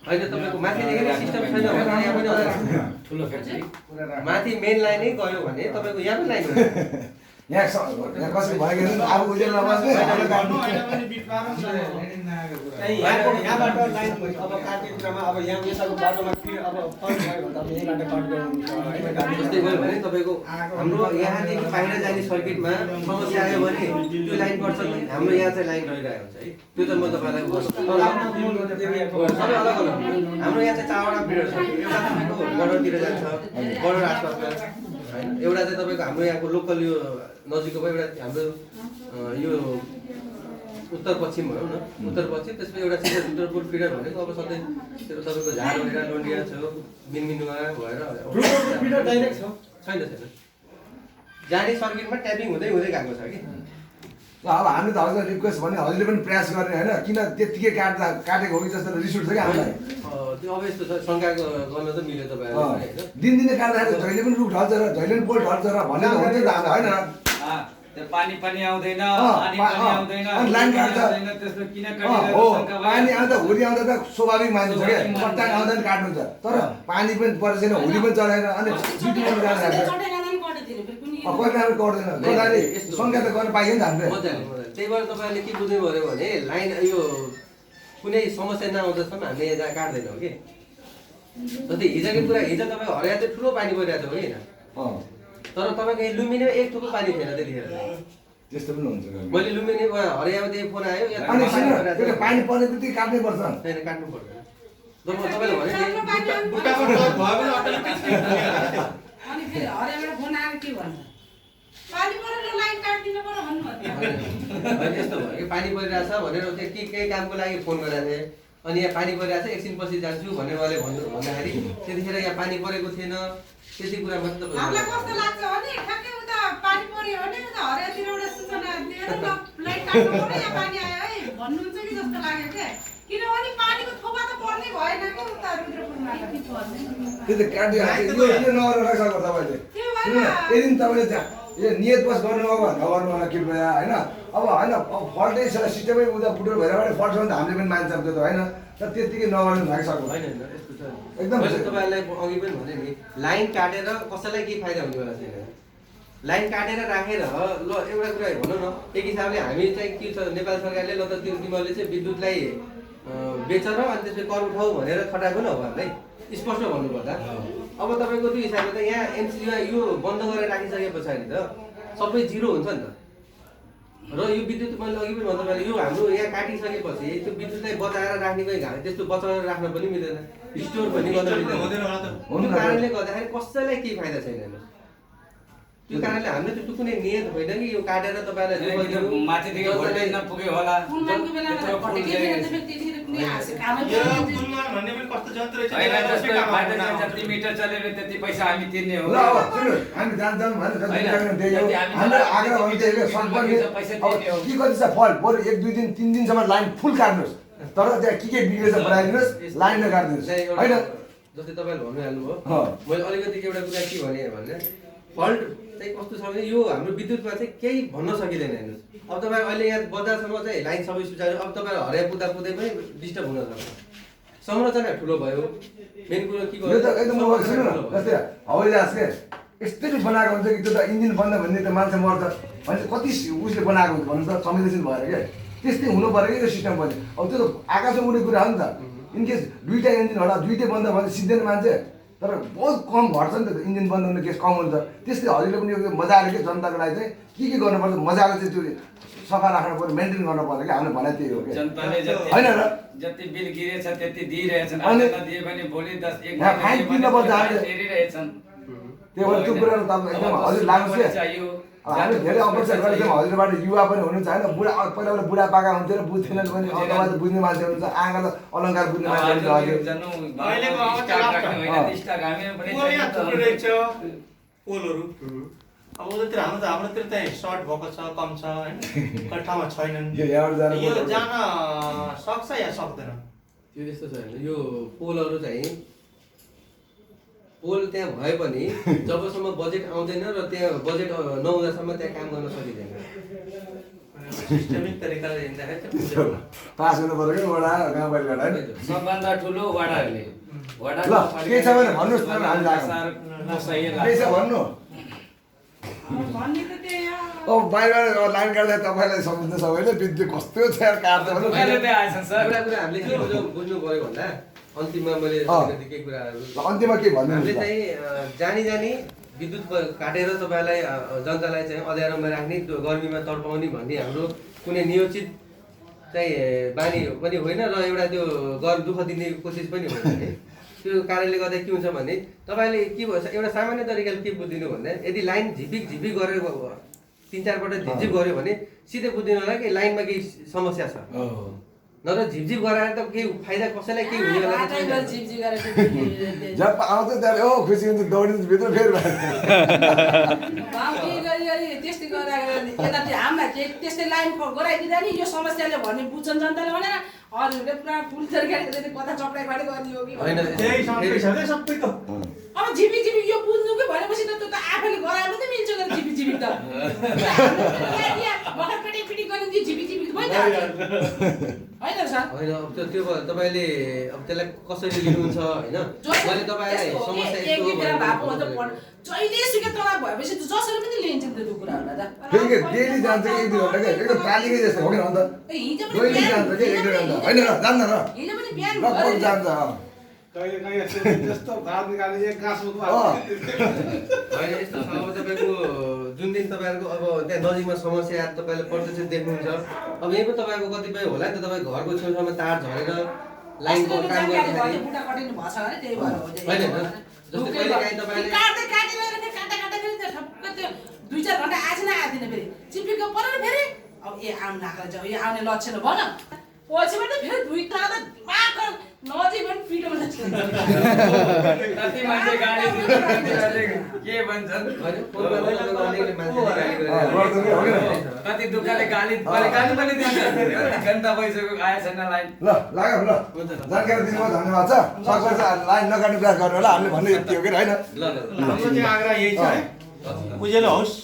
होइन तपाईँको माथिदेखि सिस्टम छैन भने यहाँ पनि ठुलो फ्याक्ट्री माथि मेन लाइनै गयो भने तपाईँको यहाँ पनि लाइन हुन्छ। यहाँ कसरी भयो कि अब उजेल नबस्ने हाम्रो काम यहाँबाट लाइन अब काट्ने कुरामा अब यहाँ यताको बाटोमा अब फल्ट भयो भने त यहीँबाट कट गर्नु जस्तै गयो भने तपाईँको हाम्रो यहाँदेखि बाहिर जाने सर्किटमा समस्या आयो भने त्यो लाइन पर्छ नि, हाम्रो यहाँ चाहिँ लाइन रहिरहेको हुन्छ है। त्यो त म तपाईँलाई सबै अलग अलग। हाम्रो यहाँ चाहिँ 4वटा पिरियड छ। एउटा तपाईँको बर्डरतिर जान्छ, बर्डर आसपासमा होइन। एउटा चाहिँ तपाईँको हाम्रो यहाँको लोकल यो नजिकको एउटा हाम्रो यो उत्तर पश्चिम भनौँ न, उत्तर पश्चिम। त्यसपछि एउटा सिद्धपुर फिडर भनेको अब सधैँ त्यो तपाईँको झारवटा लोन्डिया छ, मिनमिनुवा भएर फिडर डाइरेक्ट छ छैन छैन। जाने सर्किटमा ट्यापिङ हुँदै हुँदै गएको छ कि। अब हामी त हजुर रिक्वेस्ट भने हजुरले पनि प्रयास गर्ने होइन, किन त्यत्तिकै काटेको हो कि जस्तो रिस उठ्छ कि हामीलाई। त्यो अब यस्तो छ, शङ्का गर्न त मिल्यो तपाईँहरूले होइन। दिनदिनै काट्दाखेरि जहिले पनि रुख ढल्छ र जहिले पनि पोल ढल्छ र भन्ने हुन्छ नि त हामीलाई होइन। त्यो पानी आउँदैन, अनि लाइन काट्छ। त्यस्तो किन हो पानी आउँदा हुरी आउँदा त स्वाभाविक मानिन्छ क्या, चट्टाङ आउँदा पनि काट्नुहुन्छ। तर पानी पनि परेको छैन, हुरी पनि चलेन, अनि बिटी पनि जान्छ। कोही काम गर्दैन, गर्दाखेरि शङ्का त गर्न पाइयो नि त हामीले। मजाले त्यही भएर तपाईँहरूले के बुझ्नु पऱ्यो भने लाइन यो कुनै समस्या नआउँदासम्म हामीले यहाँ काट्दैनौँ कि। जस्तै हिजोकै कुरा, हिजो तपाईँ हरिया चाहिँ ठुलो पानी परिरहेको थियो होइन, तर तपाईँको यो लुम्बिनीमा एक थुप्रो पानी थिएन त्यतिखेर। त्यस्तो पनि हुन्छ। मैले लुम्बिनी हरियामा त्यही फोन आयो, अनि सुन पानी पर्ने बित्तिकै काट्नै पर्छ। छैन काट्नु पर्दैन। तपाईँले भने बुट्टाबाट भयो भने अटोमेटिक अनि फेरि हरेबाट फोन आएर के भन्छ, पानी परेर लाइन काटिदिनु पर्यो भन्नुभयो। यस्तो भयो कि पानी परिरहेछ भनेर त्यो केही कामको लागि फोन गरेको थिएँ। अनि यहाँ पानी परिरहेछ, एकछिन पछि जान्छु भनेर उहाँले भन्दाखेरि त्यतिखेर यहाँ पानी परेको थिएन। त्यति कुरा मात्र हामीलाई कस्तो लाग्छ भने ठ्याक्कै उता पानी पर्यो भने उता हरियातिर एउटा सूचना दिएर ल लाइन काट्नु पर्यो, यहाँ पानी आयो है भन्नुहुन्छ कि जस्तो लाग्यो क्या। किनभने पानीको थोपा त पर्ने भएन क्या उता रुद्रपुरमा। त्यो त काट्यो यो नगरेर राख्छ तपाईँले। यदि तपाईँले यो नियत बस गर्नु अब नगर्नु होला कृपया होइन। अब होइन फल्टै छ, सिस्टमै उता फुटेर भएर फल्ट छ भने त हामीले पनि मान्छौँ त्यो त होइन। तर त्यत्तिकै नगर्नु लागिसक्नु होइन होइन यस्तो छ एकदम। मैले तपाईँहरूलाई अघि पनि भने नि, लाइन काटेर कसैलाई केही फाइदा हुनेवाला छैन। लाइन काटेर राखेर ल एउटा कुरा भनौँ न, एक हिसाबले हामी चाहिँ के छ, नेपाल सरकारले ल त त्यो तिमीहरूले चाहिँ विद्युतलाई बेच र अनि त्यसपछि कर उठाऊ भनेर खटाएको न हो हामीलाई स्पष्ट भन्नुपर्दा। अब तपाईँको त्यो हिसाबले त यहाँ एमसिसीमा यो बन्द गरेर राखिसके पछाडि त सबै जिरो हुन्छ नि त। र यो विद्युत मैले अघि पनि भन्दा मैले यो हाम्रो यहाँ काटिसकेपछि त्यो विद्युतलाई बचाएर राख्ने कोही त्यस्तो बचाएर राख्न पनि मिल्दैन, स्टोर पनि गर्न मिल्दैन। त्यो कारणले गर्दाखेरि कसैलाई केही फाइदा छैन। त्यो कारणले हामीले त्यस्तो कुनै नियत होइन कि यो काटेर तपाईँलाई माथिदेखि भोल्टेज नपुग्यो होला। पुलमानको बेलामा भट्टेकै थिएन त्यतिखेर कुनै काम यो पुलमान भन्ने पनि कस्तो जन्त्र छ, होइन जस्तो जति मिटर चलेर त्यति पैसा हामी तिर्ने हो। ल अब सुन्नु, हामी जान्छौँ भने हाम्रो आग्रह भन्नु चाहिँ सम्पर्क के कति छ फल बरु 1 2 दिन 3 दिनसम्म लाइन फुल काट्नुहोस्, तर त्यहाँ के बिग्रेछ बनाइदिनुहोस्, लाइन नकाट्नुहोस् होइन। जस्तै तपाईँले भन्नुभयो, मैले अलिकति एउटा कुरा के भने फल्ट चाहिँ कस्तो छ भने यो हाम्रो विद्युतमा चाहिँ केही भन्न सकिँदैन। हेर्नुहोस् अब तपाईँ अहिले यहाँ बजारसम्म चाहिँ लाइन सबै सुचारू, अब तपाईँ हरिया पुग्दा पनि डिस्टर्ब हुन सक्छ। संरचना ठुलो भयो, मेन कुरो के यो त एकदम मोबाइल सुन्नु न, जस्तै हवाई जहाज के यस्तरी बनाएको हुन्छ कि त्यो त इन्जिन बन्द भन्ने त मान्छे मर्छ भने कति उसले बनाएको हुन्छ भन्नु त, संवेदनशील भएर क्या त्यस्तै हुनु पऱ्यो कि यो सिस्टम पनि। अब त्यो त आकाशमा उड्ने कुरा हो नि त। इनकेस दुईवटा इन्जिन होला दुईटै बन्द भने सिद्धेन मान्छे, तर बहुत कम घट्छ नि त इन्जिन बन्द हुने केस कम हुन्छ। त्यस्तै हजुरले पनि यो मजाले के जनताको लागि चाहिँ के गर्नुपर्छ मजाले चाहिँ त्यो सफा राख्नु पर्यो, मेन्टेन गर्नु पर्यो कि हामीले भने त्यही हो कि जनताले होइन र। जति बिल गिरेछ त्यति दिइरहेछन्, अनि नदिए भने भोलि 10 1 फाइन तिर्नुपर्छ हामीले, हेरिरहेछन्। त्यही भएर त्यो कुराहरू तपाईँ एकदम हजुर लाग्नुहोस् क्या। हामी धेरै अपेक्षा गरेको हजुरबाट युवा पनि हुनुहुन्छ होइन। बुढा पहिला पहिला बुढापाका हुन्थ्यो र बुझ्थेनन् पनि, अब बुझ्ने मान्छे हुनुहुन्छ, आँगा त अलङ्कार बुझ्ने मान्छे हुन्छ पोलहरू अब उतातिर हाम्रोतिर चाहिँ सर्ट भएको छ कम छ होइन कति ठाउँमा छैनन् यो यहाँबाट जानु यो पर्छ। जान सक्छ या सक्दैन त्यो यस्तो छ होइन यो पोलहरू चाहिँ पोल त्यहाँ भए पनि जबसम्म बजेट आउँदैन र त्यहाँ बजेट नहुँदासम्म त्यहाँ काम गर्न सकिँदैन सिस्टमिक तरिकाले हिँड्दाखेरि चाहिँ पुग्दैन। पास हुनु पर्यो कि वडा गाउँपालिकाबाट होइन सबभन्दा ठुलो वडाहरूले ल के छ भने भन्नुहोस् न हामी लाग्छौँ के छ भन्नु भन्ने त त्यही हो। बाहिरबाट लाइन काट्दा तपाईँलाई सम्झ्नु सबैले विद्युत कस्तो छ यार काट्छ भने एउटा कुरा हामीले के बुझ्नु पऱ्यो भन्दा अन्तिममा मैले केही कुराहरू अन्तिममा के भन्नु हामीले चाहिँ जानी जानी विद्युत काटेर तपाईँलाई जनतालाई चाहिँ अँध्यारोमा राख्ने गर्मीमा तडपाउने भन्ने हाम्रो कुनै नियोजित चाहिँ बानी पनि होइन र एउटा त्यो दुःख दिने कोसिस पनि होइन है त्यो कारणले गर्दा के हुन्छ भने तपाईँले के भन्छ एउटा सामान्य तरिकाले के बुझिदिनु भन्दा यदि लाइन झिपिक गरेर 3-4 पल्ट झिपझिप गऱ्यो भने सिधै बुझिदिनु होला कि लाइनमा केही समस्या छ नत्र झिपझिप गराएर त केही फाइदा कसैलाई केही हुने होला जब आउँछ त्यहाँ ओ खुसी हुन्छ दौडिन्छ भित्र फेरि त्यस्तै यतातिर हामीलाई त्यस्तै लाइन गराइदिँदा नि यो समस्याले भन्ने बुझ्छन् जनताले भनेर अरूहरूले पुरा फुल तरिकाले कता चप्राइ बाँडी गर्ने हो कि त्यही समस्या छ सबै त अब झिपी यो बुझ्नु कि भनेपछि त त्यो त आफैले गराए पनि मिल्छ नि झिपी त भर्खर पिटी गर्ने त्यो झिपी भयो त होइन सर होइन अब त्यो तपाईँले अब त्यसलाई कसरी लिनुहुन्छ होइन मैले तपाईँलाई समस्या यस्तो हो भने जहिले सुकै तनाव भएपछि त जसरी पनि लिन्छ नि त्यो कुराहरूलाई त फेरि डेली जान्छ कि 1-2 घन्टा के एकदम पालिकै जस्तो हो कि अन्त हिजो डेली जान्छ कि 1-2 घन्टा होइन र जान्न र हिजो पनि बिहान लगभग जान्छ कहिले कहिले जस्तो भात निकाल्ने एक गाँस मुख होइन यस्तो छ अब तपाईँको जुन दिन तपाईँहरूको अब त्यहाँ नजिकमा समस्या तपाईँले प्रत्यक्ष देख्नुहुन्छ अब यही पनि तपाईँको कतिपय होला नि त तपाईँ घरको छेउछाउमा तार झरेर लाइनको काम गर्दाखेरि बुटा कटिनु भछ भने त्यही भएर हो होइन जस्तै कहिलेकाहीँ तपाईँले ठक्क त्यो 2-4 घन्टा आएन आएन फेरि चिप्लिएको परेर फेरि अब आउनु लाग्छ यो आउने लक्षण भन पछिबाट फेरि दुई तारा त दिमाग नजिक पनि पिटो कति मान्छे गाली के भन्छन् कति दुःखले गाली पनि दिन्छ घन्टा भइसक्यो आएछ छैन लाइन ल लाग्यो ल जानकारी दिनुभयो धन्यवाद छ सक्छ लाइन नकाट्ने प्रयास गर्नु होला हामीले भन्ने यति हो कि होइन हाम्रो चाहिँ आग्रह यही छ है उज्यालो होस्